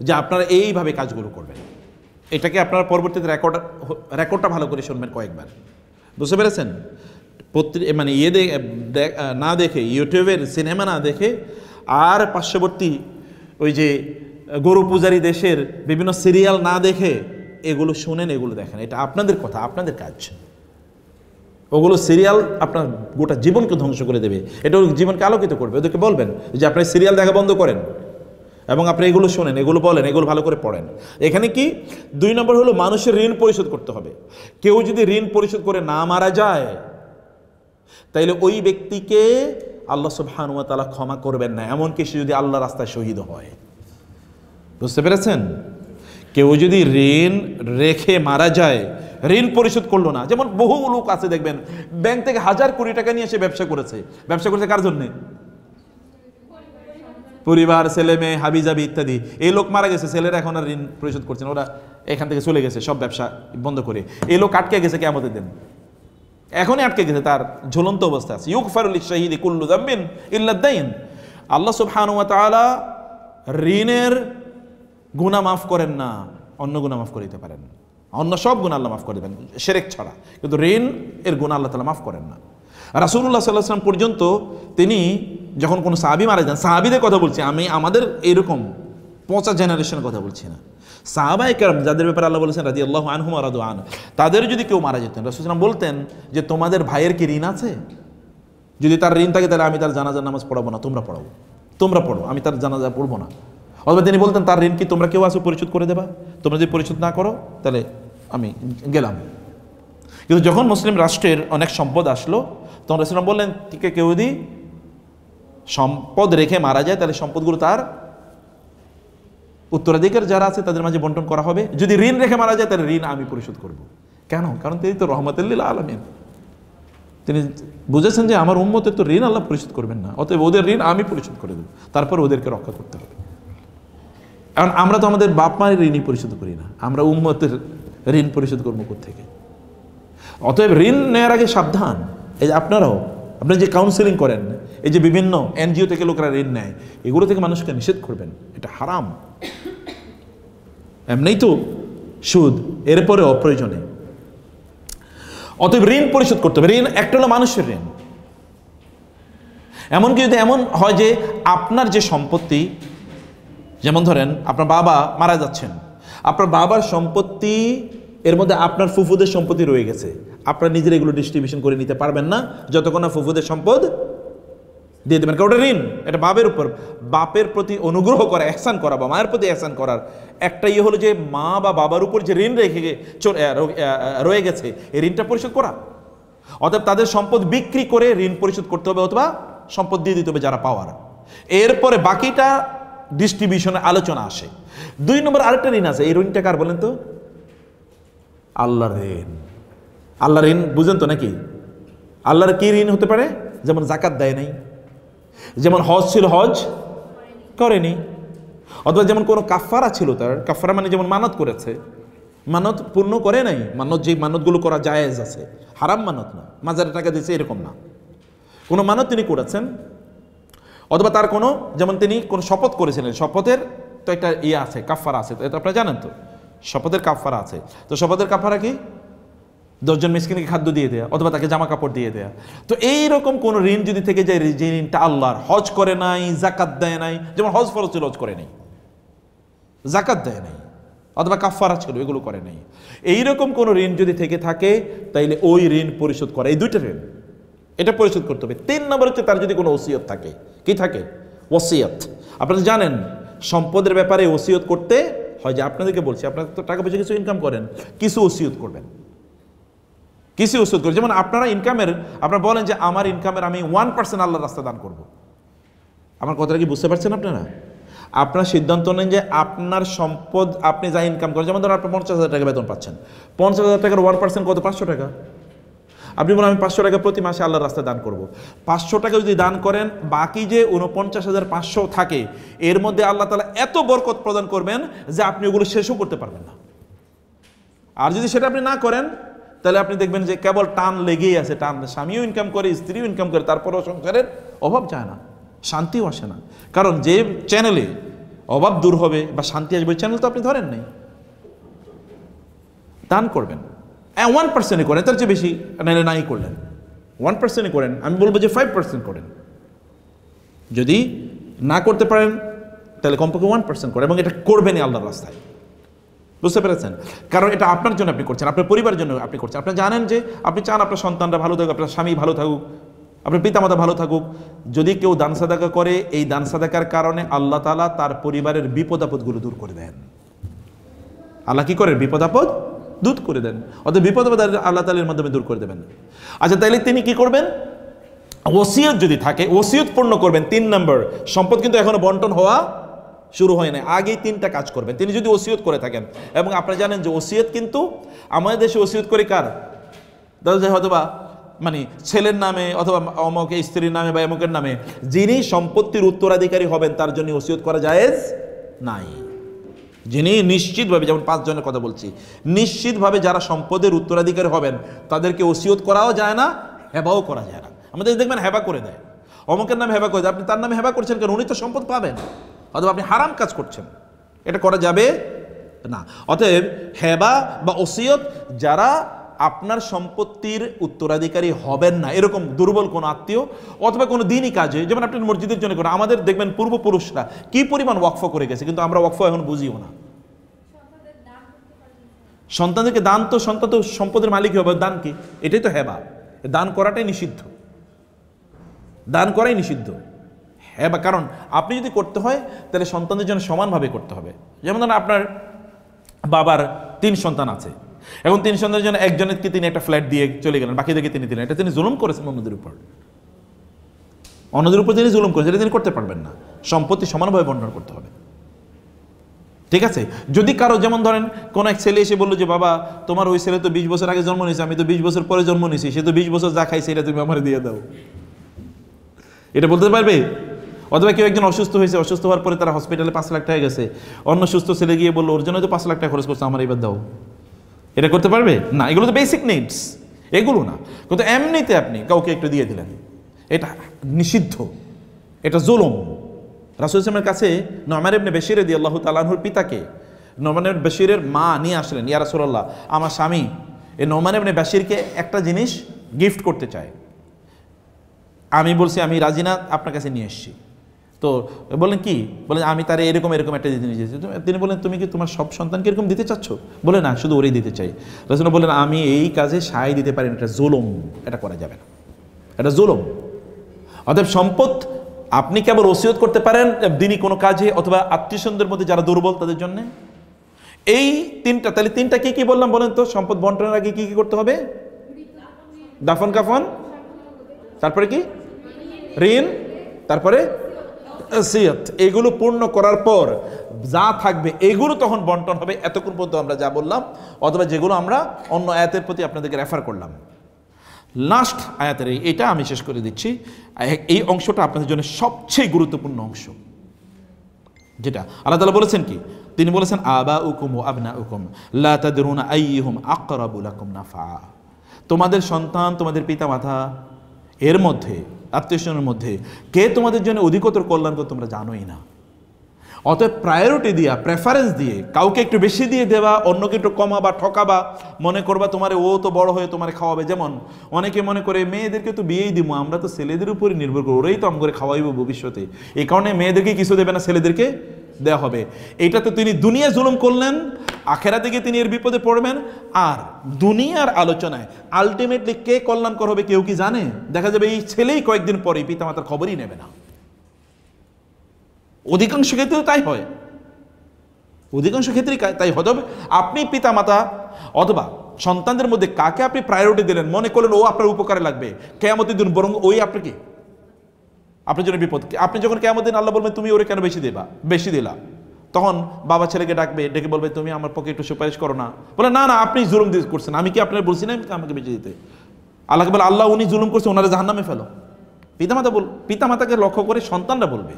যে আপনারা এইভাবে কাজগুলো করবেন। এটাকে আপনারা পরবর্তীতে রেকর্ডটা ভালো করে শুনবেন কয়েকবার, বুঝতে পেরেছেন? মানে না দেখে, ইউটিউবের সিনেমা না দেখে, আর পার্শ্ববর্তী ওই যে গরু পূজারী দেশের বিভিন্ন সিরিয়াল না দেখে এগুলো শুনেন, এগুলো দেখেন। এটা আপনাদের কথা, আপনাদের কাজ। ওগুলো সিরিয়াল আপনার গোটা জীবনকে ধ্বংস করে দেবে, এটা জীবনকে আলোকিত করবে। ওদেরকে বলবেন যে আপনি সিরিয়াল দেখা বন্ধ করেন এবং আপনি এগুলো শোনেন, এগুলো বলেন, এগুলো ভালো করে পড়েন। এখানে কি 2 নম্বর হলো মানুষের ঋণ পরিশোধ করতে হবে। কেউ যদি ঋণ পরিশোধ করে না মারা যায়, তাইলে ওই ব্যক্তিকে আল্লাহ সুবহানাহু ওয়া তাআলা ক্ষমা করবেন না, এমনকি সে যদি আল্লাহর রাস্তায় শহীদ হয়। বুঝতে পেরেছেন? কেউ যদি ঋণ রেখে মারা যায়, ঋণ পরিশোধ করলো না, যেমন বহু লোক আছে দেখবেন ব্যাংক থেকে 1000 কোটি টাকা নিয়ে এসে ব্যবসা করেছে কার জন্য? পরিবার, ছেলে মেয়ে, হাবিজাবি ইত্যাদি। এই লোক মারা গেছে, ছেলেরা এখন আর ঋণ পরিশোধ করছে না, ওরা এখান থেকে চলে গেছে সব ব্যবসা বন্ধ করে। এই লোক আটকে গেছে কিয়ামতের দিন, এখনই আটকে গেছে, তার ঝুলন্ত অবস্থা আছে। ইউগফারু লিশ-শাহীদি কুল্লু যামবিন ইল্লা আদ-দাইন। আল্লাহ সুবহানাহু ওয়া তাআলা ঋণের গুনাহ মাফ করেন না, অন্য গুনাহ মাফ করে দিতে পারেন। অন্য সব গুনাহ আল্লাহ মাফ করে দেবেন শিরক ছাড়া, কিন্তু ঋণ এর গুনাহ আল্লাহ তাআলা মাফ করেন না। রাসূলুল্লাহ সাল্লাল্লাহু আলাইহি ওয়াসাল্লাম পর্যন্ত তিনি যখন কোনো সাহাবী মারা যান, সাহাবীদের কথা বলছি আমি, আমাদের এরকম পচা জেনারেশনের কথা বলছি না, সাহাবায়ে কেরাম যাদের ব্যাপারে আল্লাহ বলেছেন রাদিয়াল্লাহু আনহুম ওয়া রাদু আনহু, তাদের যদি কেউ মারা যেতেন, রাসূল সাল্লাল্লাহু আলাইহি ওয়াসাল্লাম বলতেন যে তোমাদের ভাইয়ের কি ঋণ আছে? যদি তার ঋণ থাকে তাহলে আমি তার জানাজার নামাজ পড়াবো না, তোমরা পড়ো, আমি তার জানাজা পড়বো না। অথবা তিনি বলতেন তার ঋণ কি তোমরা কেউ আসো পরিশোধ করে দেবা? তোমরা যদি পরিশোধ না করো তাহলে আমি গেলাম। কিন্তু যখন মুসলিম রাষ্ট্রের অনেক সম্পদ আসলো, তখন রাসূল বললেন কেউ যদি সম্পদ রেখে মারা যায় তাহলে সম্পদগুলো তার উত্তরাধিকার যারা আছে তাদের মাঝে বন্টন করা হবে। যদি ঋণ রেখে মারা যায় তাহলে ঋণ আমি পরিশোধ করব। কেন? কারণ তিনি তো রহমাতুল লিল আলামিন, তিনি বুঝেছেন যে আমার উম্মতের তো ঋণ আল্লাহ পরিশোধ করবেন না, অতএব ওদের ঋণ আমি পরিশোধ করে দেব, তারপর ওদেরকে রক্ষা করতে হবে। কারণ আমরা তো আমাদের বাপ মায়ের ঋণই পরিশোধ করি না, আমরা উম্মতের ঋণ পরিশোধ করবো কোত্থেকে? অতএব ঋণ নেওয়ার আগে সাবধান। এই যে আপনারা যে কাউন্সেলিং করেন, এই যে বিভিন্ন এনজিও থেকে লোকেরা ঋণ নেয়, এগুলো থেকে মানুষকে নিষেধ করবেন, এটা হারাম। এমনিই তো সুদ, এরপরে অপ্রয়োজনে। অতএব ঋণ পরিশোধ করতে হবে। ঋণ একটা হলো মানুষের ঋণ। এমনকি যদি এমন হয় যে আপনার যে সম্পত্তি, যেমন ধরেন আপনার বাবা মারা যাচ্ছেন, আপনার বাবার সম্পত্তি এর মধ্যে আপনার ফুফুদের সম্পত্তি রয়ে গেছে, আপনার নিজের এগুলো ডিস্ট্রিবিউশন করে নিতে পারবেন না যতক্ষণ না ফুফুদের সম্পদ দিয়ে দেবেন। কারণ ওটা ঋণ, এটা বাপের উপর, বাপের প্রতি অনুগ্রহ করা, এহসান করা বা মায়ের প্রতি এহসান করার একটা হলো যে মা বা বাবার উপর যে ঋণ রয়ে গেছে এই ঋণটা পরিশোধ করা। অতএব তাদের সম্পদ বিক্রি করে ঋণ পরিশোধ করতে হবে, অথবা সম্পদ দিয়ে দিতে হবে যারা পাওয়ার। এরপরে বাকিটা ডিস্ট্রিবিউশনের আলোচনা আসে। 2 নম্বর আরেকটা ঋণ আছে। এই ঋণটা কার বলেন তো? আল্লাহর ঋণ। আল্লাহর ঋণ বুঝেন তো নাকি? আল্লাহর কি ঋণ হতে পারে? যেমন জাকাত দেয় নাই, যেমন হজ ছিল হজ করেনি, অথবা যেমন কোনো কাফারা ছিল, তার কাফারা মানে যেমন মানত করেছে, মানত পূর্ণ করে নাই। মানত যে মানতগুলো করা জায়েজ আছে, হারাম মানত না, মাজারে টাকা দিয়েছে এরকম না, কোনো মানত তিনি করেছেন। অথবা তার কোনো, যেমন তিনি কোনো শপথ করেছিলেন, শপথের তো একটা ইয়ে আছে, কাফারা আছে, তো আপনারা জানেন তো শপথের কাফারা আছে। তো শপথের কাফারা কি? 10 জন মিসকিনকে খাদ্য দিয়ে দেয়া, অথবা তাকে জামা কাপড় দিয়ে দেয়া। তো এইরকম কোন ঋণ যদি থেকে যায়, যে ঋণটা আল্লাহর, হজ করে নাই, জাকাত দেয় নাই, যেমন হজ ফরজ ছিল হজ করে নাই, জাকাত দেয় নাই, অথবা কাফারা ছিল এগুলো করে নাই, এইরকম কোন ঋণ যদি থেকে থাকে, তাইলে ওই ঋণ পরিশোধ করে। এই 2টা ঋণ, এটা পরিশোধ করতে হবে। 3 নম্বর হচ্ছে তার যদি কোনো ওসিয়ত থাকে। কি থাকে? ওসিয়ত। আপনারা জানেন সম্পদের ব্যাপারে ওসিয়ত করতে হয়, যে আপনাদেরকে বলছি, আপনারা তো টাকা পয়সা কিছু ইনকাম করেন, কিছু ওসিয়ত করবেন, কিছু ওসিয়ত করেন। যেমন আপনারা ইনকামের, আপনারা বলেন যে আমার ইনকামের আমি 1% আল্লাহর রাস্তায় দান করব। আমার কথাটা কি বুঝতে পারছেন আপনারা? আপনারা সিদ্ধান্ত নেন যে আপনার সম্পদ, আপনি যা ইনকাম করেন, যেমন ধরুন আপনি 50,000 টাকা বেতন পাচ্ছেন, 50,000 টাকার 1% কত? 500 টাকা। আপনি বলেন আমি 500 টাকা প্রতি মাসে আল্লাহর রাস্তায় দান করব। 500 টাকা যদি দান করেন, বাকি যে 49,500 থাকে, এর মধ্যে আল্লাহ তাআলা এত বরকত প্রদান করবেন যে আপনি ওগুলো শেষও করতে পারবেন না। আর যদি সেটা আপনি না করেন, তাহলে আপনি দেখবেন যে কেবল টান লেগেই আছে, টান, স্বামীও ইনকাম করে, স্ত্রীও ইনকাম করে, তারপরেও সংসারের অভাব যায় না, শান্তিও আসে না। কারণ যে চ্যানেলে অভাব দূর হবে বা শান্তি আসবে, ওই চ্যানেল তো আপনি ধরেন নাই। দান করবেন, 1% করেন, তার চেয়ে বেশি নাইলে নাই করলেন, 1% করেন। আমি বলবো যে 5% করেন। যদি না করতে পারেন, তাহলে কমপক্ষে 1% করেন, এবং এটা করবেনই আল্লাহর রাস্তায়। বুঝতে পেরেছেন? কারণ এটা আপনার জন্য আপনি করছেন, আপনার পরিবারের জন্য আপনি করছেন। আপনি জানেন যে আপনি চান আপনার সন্তানরা ভালো থাকুক, আপনার স্বামী ভালো থাকুক, আপনার পিতামাতা ভালো থাকুক। যদি কেউ দান সাদাকা করে, এই দান সাদাকার কারণে আল্লাহ তাআলা তার পরিবারের বিপদ আপদগুলো দূর করে দেন। আল্লাহ কি করেন? বিপদ আপদ দূর করে দেন, অর্থাৎ বিপদ আপদ আল্লাহ তাআলার মাধ্যমে দূর করে দেবেন। আচ্ছা, তাইলে তিনি কি করবেন? ওসিয়ত যদি থাকে, ওসিয়ত পূর্ণ করবেন। 3 নম্বর, সম্পদ কিন্তু এখনো বন্টন হওয়া শুরু হয় না, আগেই 3টা কাজ করবেন তিনি যদি ওসিয়ত করে থাকেন। এবং আপনারা জানেন যে ওসিয়ত কিন্তু আমাদের দেশে ওসিয়ত করে কার? দাদা হয়তোবা মানে ছেলের নামে, অথবা অমুক স্ত্রীর নামে বা অমুকের নামে, যিনি সম্পত্তির উত্তরাধিকারী হবেন তার জন্য ওসিয়ত করা জায়েজ নাই। যিনি নিশ্চিতভাবে, যেমন 5 জনের কথা বলছি, নিশ্চিতভাবে যারা সম্পদের উত্তরাধিকারী হবেন তাদেরকে ওসিয়ত করাও যায় না, হেবাও করা যায় না। আমাদের দেখবেন হেবা করে দেয়, অমুকের নামে হেবা করে দেয়। আপনি তার নামে হেবা করছেন কেন? উনি তো সম্পদ পাবেন, অথবা আপনি হারাম কাজ করছেন, এটা করা যাবে না। অতএব হেবা বা ওসিয়ত, যারা আপনার সম্পত্তির উত্তরাধিকারী হবেন না, এরকম দুর্বল কোনো আত্মীয়, অথবা কোনো দিনই কাজে, যেমন আপনি মসজিদের জন্য করেন। আমাদের দেখবেন পূর্বপুরুষরা কি পরিমাণ ওয়াকফ করে গেছে, কিন্তু আমরা ওয়াকফ এখন বুঝিও না। সন্তানদেরকে দান, তো সন্তান তো সম্পদের মালিক হবে, দান কি? এটাই তো হেবা। দান করাটাই নিষিদ্ধ, দান করাই নিষিদ্ধ। হ্যাঁ, বা কারণ আপনি যদি করতে হয় তাহলে সন্তানদের জন্য সমানভাবে করতে হবে। যেমন ধরেন আপনার বাবার 3 সন্তান আছে, এখন 3 সন্তানের জন্য একজনকে তিনি একটা ফ্ল্যাট দিয়ে চলে গেলেন, বাকিদেরকে তিনি দিলেন, এটা তিনি জুলুম করেছেন অন্যদের উপর। অন্যদের উপর তিনি জুলুম করেছেন, এটা তিনি করতে পারবেন না। সম্পত্তি সমানভাবে বন্টন করতে হবে, ঠিক আছে? যদি কারো, যেমন ধরেন কোন এক ছেলে এসে বললো যে বাবা তোমার ওই ছেলে তো 20 বছর আগে জন্ম নিয়েছে, আমি তো 20 বছর পরে জন্ম নিয়েছি, সে তো 20 বছর যা খাইছে এটা তুমি আমার দিয়ে দাও, এটা বলতে পারবে? অথবা কেউ একজন অসুস্থ হয়েছে, অসুস্থ হওয়ার পরে তারা হসপিটালে 5 লাখ টাকা গেছে, অন্য সুস্থ ছেলে গিয়ে বললো ওর জন্য তো 5 লাখ টাকা খরচ করছে, আমার এবার দাও, এটা করতে পারবে না? এগুলো তো বেসিক নিডস, এগুলো না। কিন্তু এমনিতে আপনি কাউকে একটু দিয়ে দিলেন, এটা নিষিদ্ধ, এটা জুলুম। রাসূল সাল্লাল্লাহু আলাইহি ওয়াসাল্লামের কাছে নু'মান ইবনে বাশীর রাদিয়াল্লাহু তাআলা আনহুর পিতাকে নু'মান ইবনে বাশীরের মা নিয়ে আসলেন, ইয়া রাসূলুল্লাহ আমার স্বামী এই নু'মান ইবনে বাশীরকে একটা জিনিস গিফট করতে চায়, আমি বলছি আমি রাজি না, আপনার কাছে নিয়ে এসেছি। তো বলেন কি? বলেন আমি তারে এরকম এরকম একটা দিতে নিয়ে যেতে। তিনি বলেন তুমি কি তোমার সব সন্তানকে এরকম দিতে চাচ্ছ? বলে না, শুধু ওরই দিতে চাই। রাসূল বলেন আমি এই কাজে সায় দিতে পারি না, এটা জুলুম, এটা করা যাবে না, এটা জুলুম। অতএব সম্পদ আপনি কেবল ওসিয়ত করতে পারেন দিনই কোনো কাজে, অথবা আত্মীয়স্বজনদের মধ্যে যারা দুর্বল তাদের জন্য। এই 3টা, তাহলে 3টা কি কি বললাম বলেন তো? সম্পদ বন্টনের আগে কি কি করতে হবে? দাফন কাফন, তারপরে কি? ঋণ, তারপরে ওসিয়ত, এগুলো পূর্ণ করার পর যা থাকবে এগুলো তখন বন্টন হবে। এতক্ষণ পর্যন্ত আমরা যা বললাম, অথবা যেগুলো আমরা অন্য আয়াতের প্রতি আপনাদেরকে রেফার করলাম। লাস্ট আয়াতের এটা আমি শেষ করে দিচ্ছি। এই অংশটা আপনাদের জন্য সবচেয়ে গুরুত্বপূর্ণ অংশ, যেটা আল্লাহ তাআলা বলেছেন কি, তিনি বলেছেন আবাউকুম ওয়া আবনাউকুম লা তাদরুনা আইয়ুহুম আকরাবু লাকুম নাফা। তোমাদের সন্তান, তোমাদের পিতামাতা, এর মধ্যে আত্মীয়স্বজনের মধ্যে কে তোমাদের জন্য অধিকতর কল্যাণকর তোমরা জানোই না। অতএব প্রায়োরিটি দিয়া, প্রেফারেন্স দিয়ে, কাউকে একটু বেশি দিয়ে দেওয়া, অন্যকে একটু কমাবা, ঠকাবা, মনে করবা তোমার ও তো বড় হয়ে তোমার খাওয়াবে। যেমন অনেকে মনে করে মেয়েদেরকে তো বিয়েই দিব, আমরা তো ছেলেদের উপরই নির্ভর করি, ওরাই তো আম করে খাওয়াইব ভবিষ্যতে, এই কারণে মেয়েদেরকে কিছু দেবে না, ছেলেদেরকে দেওয়া হবে। এটা তো তিনি দুনিয়া জুলুম করলেন, আখেরাতে গিয়ে তিনি এর বিপদে পড়বেন। আর দুনিয়ার আলোচনায় আলটিমেটলি কে কল্যাণকর হবে কেউ কি জানে? দেখা যাবে এই ছেলেই কয়েকদিন পরে পিতামাতার খবরই নেবে না। অধিকাংশ ক্ষেত্রেও তাই হয়, অধিকাংশ ক্ষেত্রেই তাই হতে হবে। আপনি পিতামাতা অথবা সন্তানদের মধ্যে কাকে আপনি প্রায়োরিটি দিলেন, মনে করলেন ও আপনার উপকারে লাগবে, কিয়ামতের দিন বরং ওই আপনাকে আপনার জন্য বিপদ। আপনি যখন কিয়ামতের দিন আল্লাহ বলবেন তুমি ওরে কেন বেশি দিলা, তখন বাবা ছেলেকে ডাকবে, ডেকে বলবে তুমি আমার পক্ষে একটু সুপারিশ করো না। বলে না না, আপনি জুলুম করছেন, আমি কি আপনার বলছি না আমাকে বেশি দিতে? আল্লাহকে বলে আল্লাহ উনি জুলুম করছে, ওনারা জাহান্নামে ফেলো। পিতামাতাকে লক্ষ্য করে সন্তানরা বলবে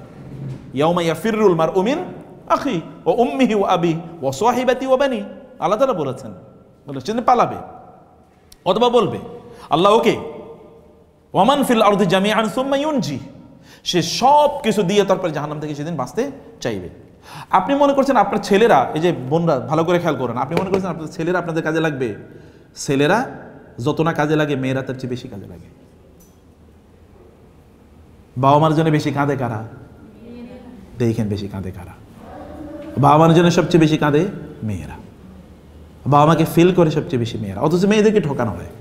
ইয়াউমা ইয়াফিরুল মারউ মিন আখি ওয়া উম্মিহি ওয়া আবি ওয়া সাহিবাতি ওয়া বানি। আল্লাহ তাআলা বলেছেন পালাবে। অথবা বলবে আল্লাহ ওকে ওয়ামান ফিল আরদি জামিআন সুম্মা ইউনজি, সে সব কিছু দিয়ে তারপরে জাহান্নাম থেকে সেদিন বাঁচতে চাইবে। আপনি মনে করছেন আপনার ছেলেরা, এই যে বোনরা ভালো করে খেয়াল করেন, আপনি মনে করছেন আপনার ছেলেরা আপনাদের কাজে লাগবে। ছেলেরা যত না কাজে লাগে, মেয়েরা তার চেয়ে বেশি কাজে লাগে। বাবা মার জন্য বেশি কাঁদে কারা? দেখেন বেশি কাঁদে কারা? বাবা মার জন্য সবচেয়ে বেশি কাঁদে মেয়েরা। বাবা মাকে ফিল করে সবচেয়ে বেশি মেয়েরা, অথচ মেয়েদেরকে ঠকানো হয়।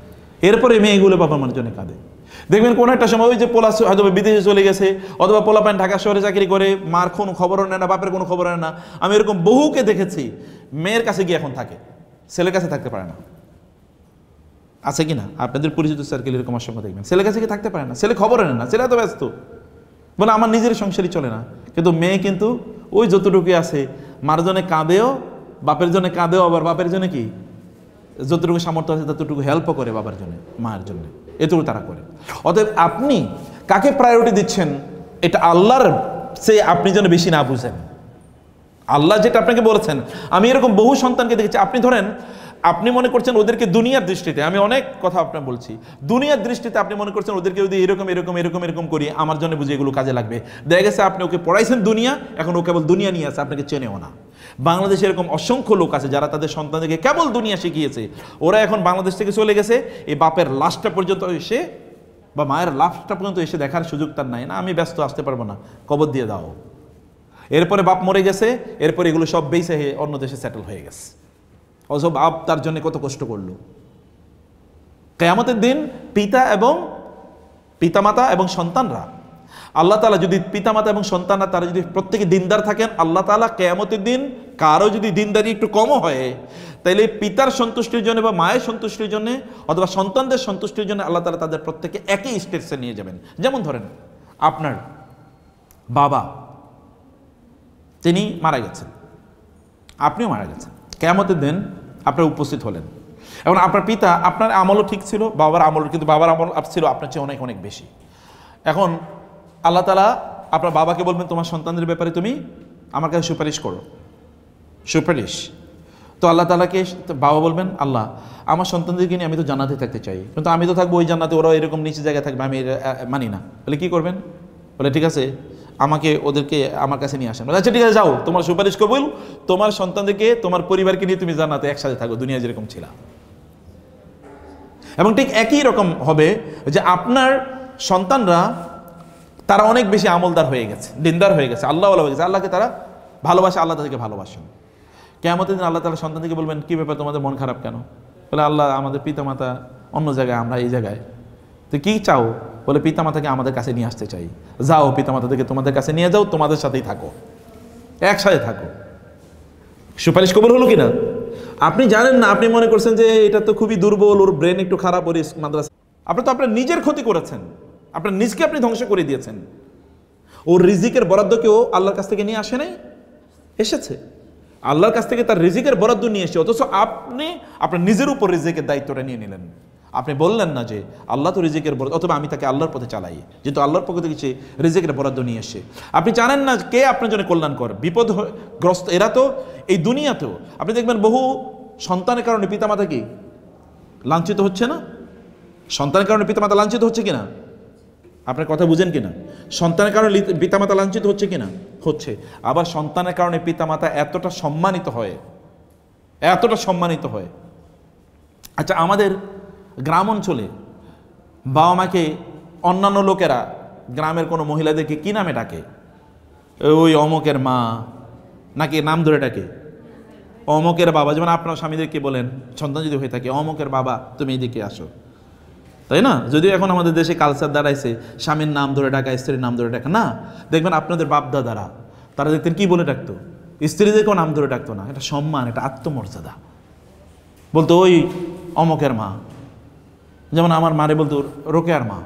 এরপরে মেয়েগুলো বাবা মার জন্য কাঁদে। দেখবেন কোনো একটা সময় ওই যে পোলা হয়তো বিদেশে চলে গেছে, অথবা পোলা পান ঢাকা শহরে চাকরি করে, মার কোনো খবরও নেয় না, বাপের কোনো খবর নেয় না। আমি এরকম বহুকে দেখেছি, মেয়ের কাছে গিয়ে এখন থাকে, ছেলের কাছে থাকতে পারে না। আছে কি না আপনাদের পরিচিত সার্কেল এরকম অসংখ্য দেখবেন, ছেলের কাছে গিয়ে থাকতে পারে না, ছেলে খবর নেয় না, ছেলে এত ব্যস্ত, বলে আমার নিজের সংসারই চলে না। কিন্তু মেয়ে কিন্তু ওই যতটুকু আছে, মার জন্য কাঁদেও, বাপের জন্য কাঁদেও, আবার বাপের জন্য কি যতটুকু সামর্থ্য আছে ততটুকু হেল্পও করে বাবার জন্য, মায়ের জন্য, এটুকু তারা করে। অতএব আপনি কাকে প্রায়োরিটি দিচ্ছেন, এটা আল্লাহর চেয়ে আপনি যেন বেশি না বুঝেন। আল্লাহ যেটা আপনাকে বলেছেন, আমি এরকম বহু সন্তানকে দেখেছি। আপনি ধরেন আপনি মনে করছেন ওদেরকে দুনিয়ার দৃষ্টিতে, আমি অনেক কথা আপনার বলছি, দুনিয়ার দৃষ্টিতে আপনি মনে করছেন ওদেরকে যদি এরকম এরকম এরকম এরকম করি আমার জন্য বুঝে এগুলো কাজে লাগবে। দেখা গেছে আপনি ওকে পড়াইছেন দুনিয়া, এখন ও কেবল দুনিয়া নিয়ে আছে, আপনাকে চেনেও না। বাংলাদেশে এরকম অসংখ্য লোক আছে যারা তাদের সন্তানদেরকে কেবল দুনিয়া শিখিয়েছে। ওরা এখন বাংলাদেশ থেকে চলে গেছে, এই বাপের লাশটা পর্যন্ত এসে বা মায়ের লাশটা পর্যন্ত এসে দেখার সুযোগ তার নাই, না আমি ব্যস্ত আসতে পারবো না, কবর দিয়ে দাও। এরপরে বাপ মরে গেছে, এরপরে এগুলো সব বেঁচে অন্য দেশে সেটেল হয়ে গেছে। অথচ বাপ তার জন্য কত কষ্ট করলো। কিয়ামতের দিন পিতামাতা এবং সন্তানরা, আল্লাহ তাআলা যদি পিতামাতা এবং সন্তানরা তারা যদি প্রত্যেকে দিনদার থাকেন, আল্লাহ তাআলা কিয়ামতের দিন কারো যদি দিনদারি একটু কমও হয়, তাইলে পিতার সন্তুষ্টির জন্য বা মায়ের সন্তুষ্টির জন্য অথবা সন্তানদের সন্তুষ্টির জন্য আল্লাহ তাআলা তাদের প্রত্যেকে একই স্টেজে নিয়ে যাবেন। যেমন ধরেন আপনার বাবা, তিনি মারা গেছেন, আপনিও মারা গেছেন, কিয়ামতের দিন আপনারা উপস্থিত হলেন। এখন আপনার পিতা, আপনার আমলও ঠিক ছিল, বাবার আমল, কিন্তু বাবার আমল ছিল আপনার চেয়ে অনেক অনেক বেশি। এখন আল্লাহ তাআলা আপনার বাবাকে বলবেন তোমার সন্তানদের ব্যাপারে তুমি আমার কাছে সুপারিশ করো, সুপারিশ। তো আল্লাহ তাআলাকে বাবা বলবেন আল্লাহ আমার সন্তানদেরকে নিয়ে আমি তো জান্নাতে থাকতে চাই, কিন্তু আমি তো থাকবো ওই জান্নাতে, ওরা এরকম নিচে জায়গায় থাকবে, আমি মানি না। বলে কি করবেন? বলে ঠিক আছে আমাকে ওদেরকে আমার কাছে নিয়ে আসেন। আচ্ছা ঠিক আছে যাও, তোমার সুপারিশ কবুল, তোমার সন্তানদেরকে তোমার পরিবারকে নিয়ে তুমি জান্নাতে একসাথে থাকো, দুনিয়া যেরকম ছিল। এবং ঠিক একই রকম হবে যে আপনার সন্তানরা তারা অনেক বেশি আমলদার হয়ে গেছে, দিনদার হয়ে গেছে, আল্লাহওয়ালা হয়ে গেছে, আল্লাহকে তারা ভালোবাসে, আল্লাহ তাদেরকে ভালোবাসেন। কিয়ামতের দিন আল্লাহ তাআলা সন্তানদেরকে বলবেন কি ব্যাপার তোমাদের মন খারাপ কেন? বলে আল্লাহ আমাদের পিতামাতা অন্য জায়গায়, আমরা এই জায়গায়, তো কি চাও? বলে পিতামাতাকে আমাদের কাছে নিয়ে আসতে চাই। যাও পিতামাতাদেরকে তোমাদের কাছে নিয়ে যাও, তোমাদের সাথেই থাকো, একসাথে থাকো। সুপারিশ কবুল হলো কিনা? আপনি জানেন না, আপনি মনে করছেন যে এটা তো খুবই দুর্বল, ওর ব্রেন একটু খারাপ, ওর মাদ্রাসা। আপনি তো আপনার নিজের ক্ষতি করেছেন। আপনার নিজকে আপনি ধ্বংস করে দিয়েছেন। ওর রিজিকের বরাদ্দ কেউ আল্লাহর কাছ থেকে নিয়ে আসে নাই? এসেছে। আল্লাহর কাছ থেকে তার রিজিকের বরাদ্দ নিয়ে এসেছে, অথচ আপনি আপনার নিজের উপর রিজিকের দায়িত্বটা নিয়ে নিলেন। আপনি বললেন না যে আল্লাহ তো রিজিকের বরাদ্দ, অথবা আমি তাকে আল্লাহর পথে চালাই, যেহেতু আল্লাহর পক্ষ থেকে সে রিজিকের বরাদ্দ নিয়ে এসে। আপনি জানেন না কে আপনার জন্য কল্যাণকর, বিপদগ্রস্ত। এরা তো এই দুনিয়াতেও আপনি দেখবেন বহু সন্তানের কারণে পিতামাতা কি লাঞ্ছিত হচ্ছে না? সন্তানের কারণে পিতামাতা লাঞ্ছিত হচ্ছে কিনা? আপনার কথা বুঝেন কিনা? সন্তানের কারণে পিতামাতা লাঞ্ছিত হচ্ছে কিনা? হচ্ছে। আবার সন্তানের কারণে পিতামাতা এতটা সম্মানিত হয়, এতটা সম্মানিত হয়। আচ্ছা, আমাদের গ্রাম অঞ্চলে বাবা মাকে অন্যান্য লোকেরা গ্রামের কোনো মহিলাদেরকে কি নামে ডাকে? ওই অমকের মা, নাকি নাম ধরে ডাকে? অমকের বাবা। যেমন আপনার স্বামীদেরকে বলেন, সন্তান যদি হয়ে থাকে, অমকের বাবা তুমি এদিকে আসো, তাই না? যদিও এখন আমাদের দেশে কালচার দাঁড়াইছে স্বামীর নাম ধরে ডাকা, স্ত্রীর নাম ধরে ডাকা না। দেখবেন আপনাদের বাপ দাদারা তারা দেখতেন কি বলে ডাকতো? স্ত্রীদেরকেও নাম ধরে ডাকতো না। এটা সম্মান, এটা আত্মমর্যাদা। বলতো ওই অমকের মা। যেমন আমার মারে বলতো রোকেয়ার মা,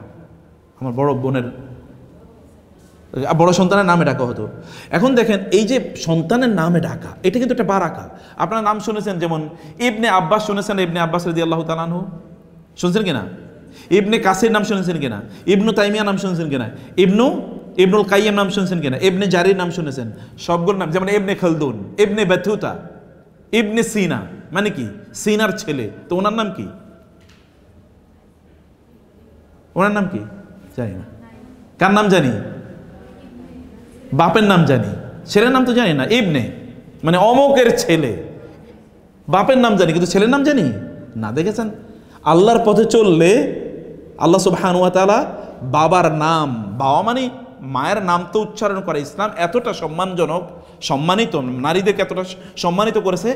আমার বড় বোনের বড় সন্তানের নামে ডাকা হতো। এখন দেখেন এই যে সন্তানের নামে ডাকা, এটা কিন্তু একটা বারাকা। আপনারা নাম শুনেছেন, যেমন ইবনে আব্বাস শুনেছেন, ইবনে আব্বাস রাদিয়াল্লাহু তাআলা আনহু শুনছেন কিনা? ইবনে কাসির নাম শুনেছেন কিনা? ইবনু তাইমিয়া নাম শুনেছেন কিনা? ইবনুল কাইয়্যিম নাম শুনেছেন কিনা? ইবনে জারির নাম শুনেছেন? সবগুলোর নাম, যেমন ইবনে খালদুন, ইবনে বাতুতা, ইবনে সিনা, মানে কি সিনার ছেলে, তো ওনার নাম কি? ওনার নাম কি জানি না। কার নাম জানি? বাপের নাম জানি, ছেলের নাম তো জানি না। ইবনে মানে অমকের ছেলে, বাপের নাম জানি কিন্তু ছেলের নাম জানি না। দেখেছেন, আল্লাহর পথে চললে আল্লাহ সুবহানাহু ওয়া তাআলা বাবার নাম, বাবা মানে মায়ের নাম তো উচ্চারণ করে। ইসলাম এতটা সম্মানজনক, সম্মানিত, নারীদেরকে এতটা সম্মানিত করেছে,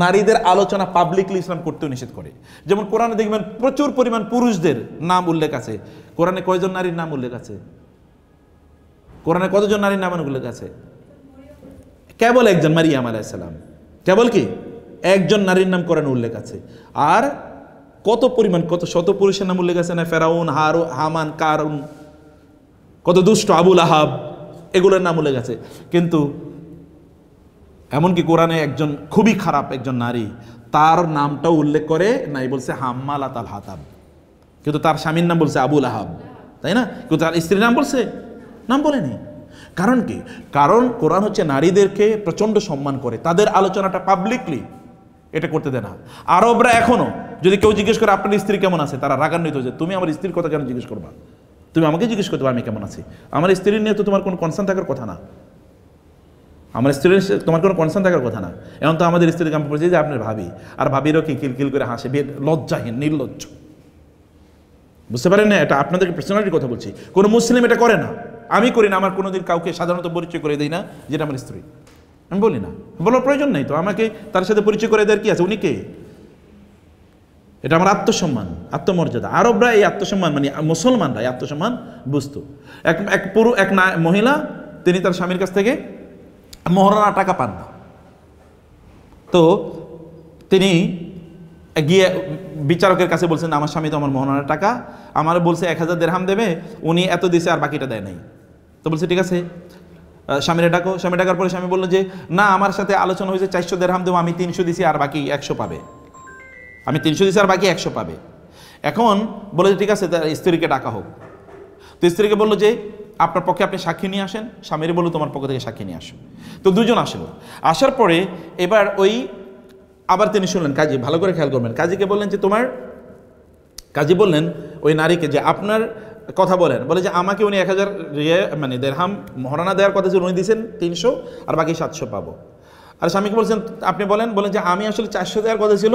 নারীদের আলোচনা পাবলিকলি ইসলাম করতেও নিষেধ করে। যেমন কোরআনে দেখবেন প্রচুর পরিমাণ পুরুষদের নাম উল্লেখ আছে। কোরআনে কয়জন নারীর নাম উল্লেখ আছে? কোরআনে কতজন নারীর নাম উল্লেখ আছে? কেবল একজন, মারিয়াম আলাইহিস সালাম। কেবল কি একজন নারীর নাম কোরআনে উল্লেখ আছে। আর কত পরিমাণ, কত শত পুরুষের নাম উল্লেখ আছে না? ফেরাউন, হামান, কারুন, কত দুষ্ট, আবুল আহাব, এগুলোর নাম উল্লেখ আছে। কিন্তু এমনকি কোরআনে একজন খুবই খারাপ একজন নারী, তার নামটাও উল্লেখ করে নাই, বলছে হাম্মালাত আল হাতাব, কিন্তু তার স্বামীর নাম বলছে আবুল আহাব, তাই না? কিন্তু তার স্ত্রীর নাম বলছে? নাম বলেনি। কারণ কি? কারণ কোরআন হচ্ছে নারীদেরকে প্রচণ্ড সম্মান করে, তাদের আলোচনাটা পাবলিকলি এটা করতে দেয় না। আরবরা এখনো যদি কেউ জিজ্ঞেস করে আপনার স্ত্রী কেমন আছে, তারা রাগান্বিত যে তুমি আমার স্ত্রীর কথা কেন জিজ্ঞেস করবা? তুমি আমাকে জিজ্ঞেস করতে আমি কেমন আছি? আমার স্ত্রীর নিয়ে তো তোমার কোনো কনসার্ন থাকার কথা না। আমার স্ত্রীর তোমার কোনো কনসার্ন থাকার কথা না। এখন তো আমাদের স্ত্রীকে আমি বলছি যে আপনার ভাবি, আর ভাবিরও কি কিলকিল করে হাসে, লজ্জাহীন, নির্লজ্জ। বুঝতে পারেন না? এটা আপনাদেরকে পার্সোনালিটির কথা বলছি। কোনো মুসলিম এটা করে না, আমি করি না। আমার কোনোদিন কাউকে সাধারণত পরিচয় করে দিই না যেটা আমার স্ত্রী, আমি বলি না, বলার প্রয়োজন নেই তো। আমাকে তার সাথে পরিচয় করে দেওয়ার কি আছে? উনি কে? এটা আমার আত্মসম্মান, আত্মমর্যাদা। আরবরা এই আত্মসম্মান, মানে মুসলমানরা এই আত্মসম্মান বুঝতো। এক মহিলা, তিনি তার স্বামীর কাছ থেকে মহারণা টাকা পান না, তো তিনি গিয়ে বিচারকের কাছে বলছেন আমার স্বামী তো আমার মহারণার টাকা আমার বলছে 1000 দিরহাম দেবে, উনি এত দিছে আর বাকিটা দেয় নাই। তো বলছে ঠিক আছে স্বামীরে ডাকো। স্বামী ডাকার পরে স্বামী বললো যে না, আমার সাথে আলোচনা হয়েছে 400 দিরহাম দেবো, আমি 300 দিছি আর বাকি 100 পাবে। আমি 300 দিছি আর বাকি 100 পাবে। এখন বলে যে ঠিক আছে, তার স্ত্রীকে ডাকা হোক। তো স্ত্রীকে বললো যে আপনার পক্ষে আপনি সাক্ষী নিয়ে আসেন। স্বামীরে বললো তোমার পক্ষ থেকে সাক্ষী নিয়ে আসো। তো দুজন আসলো। আসার পরে এবার আবার তিনি শুনলেন, কাজী ভালো করে খেয়াল করবেন, কাজীকে বললেন যে কাজী বললেন ওই নারীকে যে আপনার কথা বলেন, বলে যে আমাকে উনি 1000 মানে দিরহাম মহারণা দেওয়ার কথা ছিল, উনি দিয়েছেন 300 আর বাকি 700 পাবো। আর স্বামীকে বলছেন আপনি বলেন যে আমি আসলে 400 দেওয়ার কথা ছিল,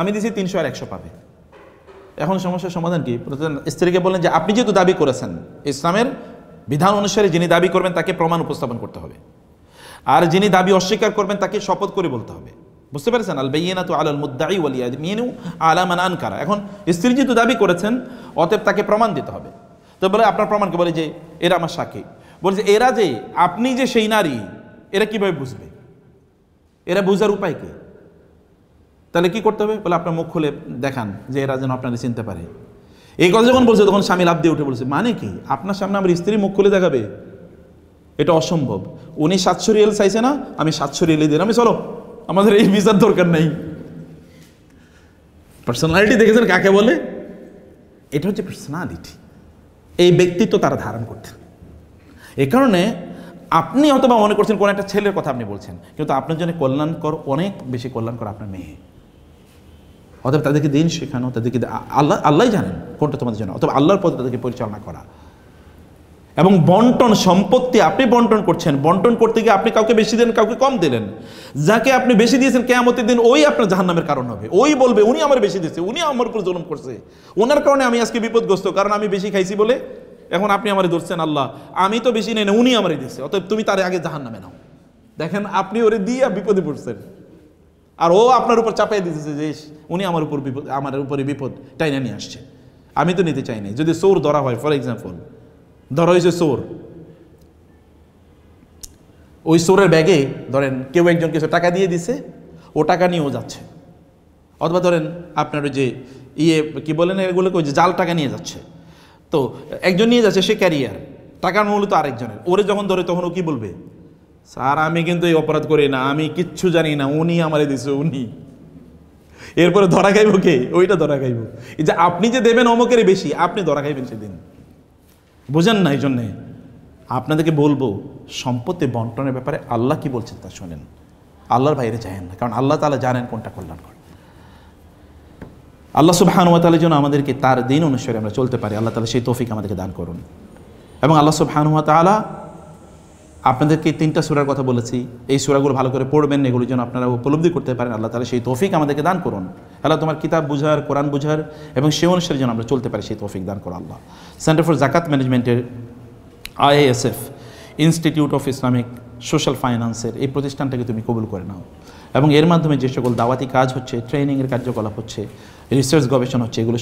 আমি দিয়েছি 300 আর 100 পাবে। এখন সমস্যার সমাধান কি? স্ত্রীকে বললেন যে আপনি যেহেতু দাবি করেছেন, ইসলামের বিধান অনুসারে যিনি দাবি করবেন তাকে প্রমাণ উপস্থাপন করতে হবে, আর যিনি দাবি অস্বীকার করবেন তাকে শপথ করে বলতে হবে। বুঝতে পেরেছেন? আল বাইয়িনাতু আলাল মুদ্দাই ওয়াল ইয়ামিনু আলা মান আনকারা। এখন স্ত্রী যেহেতু দাবি করেছেন, অতএব তাকে প্রমাণ দিতে হবে। তো বলে আপনার প্রমাণকে, বলে যে এরা আমার সাক্ষী। বলছে এরা যে আপনি যে সেই নারী, এরা কিভাবে বুঝবে? এরা বুঝার উপায় কি? তাহলে কি করতে হবে? বলে আপনার মুখ খুলে দেখান যে এরা যেন আপনারা চিনতে পারে। এই কথা যখন বলছে তখন স্বামী লাফ দিয়ে উঠে বলছে, মানে কি আপনার সামনে আমার স্ত্রী মুখ খুলে দেখাবে? এটা অসম্ভব। উনি 700 রিয়াল চাইছে না, আমি 700 রিয়ালই দিন, আমি চলো, আমাদের এই ভিসার দরকার নেই। পার্সোনালিটি দেখেছেন কাকে বলে? এটা হচ্ছে পার্সোনালিটি। এই ব্যক্তিত্ব তারা ধারণ করতে। এই কারণে আপনি অথবা মনে করছেন কোন একটা ছেলের কথা আপনি বলছেন, কিন্তু আপনার জন্য কল্যাণকর, অনেক বেশি কল্যাণকর আপনার মেয়ে। অথবা তাদেরকে দিন শেখানো, তাদেরকে আল্লাহ জানেন কোনটা তোমাদের জন্য, অথবা আল্লাহর পথে তাদেরকে পরিচালনা করা। এবং বন্টন, সম্পত্তি আপনি বন্টন করছেন, বন্টন করতে গিয়ে আপনি কাউকে বেশি দেন, কাউকে কম দিলেন। যাকে আপনি বেশি দিয়েছেন কিয়ামতের দিন ওই আপনার জাহান্নামের কারণ হবে। ওই বলবে উনি আমার বেশি দিয়েছে, উনি আমার উপর জুলুম করছে, ওনার কারণে আমি আজকে বিপদগ্রস্ত, কারণ আমি বেশি খাইছি বলে এখন আপনি আমারে ধরছেন। আল্লাহ, আমি তো বেশি নেই না, উনি আমারে দিয়েছে, অতএব তুমি তার আগে জাহান্নামে নাও। দেখেন আপনি ওরে দিয়ে বিপদে পড়ছেন, আর ও আপনার উপর চাপাই দিতেছে যে উনি আমার উপর বিপদ, আমার উপরে বিপদ টাইনা নিয়ে আসছে, আমি তো নিতে চাই নাই। যদি চোর ধরা হয়, ফর এক্সাম্পল ধরা হয়েছে চোর, ওই চোরের ব্যাগে ধরেন কেউ একজন কিছু টাকা দিয়ে দিছে, ও টাকা নিয়েও যাচ্ছে। অথবা ধরেন আপনার ওই যে কি বলেন এগুলোকে, ওই যে জাল টাকা নিয়ে যাচ্ছে, তো একজন নিয়ে যাচ্ছে, সে ক্যারিয়ার, টাকার মূলত আরেকজনের। ওরে যখন ধরে তখন ও কি বলবে? স্যার আমি কিন্তু এই অপরাধ করি না, আমি কিচ্ছু জানি না, উনি আমারে দিছে, উনি। এরপরে ধরা খাইব কে? ওইটা ধরা খাইব। এই যে আপনি যে দেবেন অমুকের বেশি, আপনি ধরা খাইবেন সেদিন। বোঝেন না? এই জন্যে আপনাদেরকে বলবো, সম্পত্তি বন্টনের ব্যাপারে আল্লাহ কি বলছেন তা শোনেন, আল্লাহর বাইরে যায়েন না, কারণ আল্লাহ তাআলা জানেন কোনটা কল্যাণকর। আল্লাহ সুবহানাহু ওয়া তাআলা যেন আমাদেরকে তার দিন অনুসারে আমরা চলতে পারি, আল্লাহ তাআলা সেই তৌফিক আমাদেরকে দান করুন। এবং আল্লাহ সুবহানাহু ওয়া তাআলা আপনাদেরকে 3টা সূরার কথা বলেছি, এই সূরাগুলো ভালো করে পড়বেন, এগুলো যেন আপনারা উপলব্ধি করতে পারেন। আল্লাহ তাআলা সেই তৌফিক আমাদেরকে দান করুন। আল্লাহ তোমার কিতাব বুঝার, কোরআন বুঝার এবং সেই অনুসারে যেন আমরা চলতে পারি, সেই তৌফিক দান করো আল্লাহ। সেন্টার ফর জাকাত ম্যানেজমেন্টের IISF, institute of Islamic social ফাইন্যান্সের এই প্রতিষ্ঠানটাকে তুমি কবুল করে নাও, এবং এর মাধ্যমে যে সকল দাওয়াতি কাজ হচ্ছে, ট্রেনিংয়ের কার্যকলাপ হচ্ছে, রিসার্চ গবেষণা হচ্ছে, এগুলো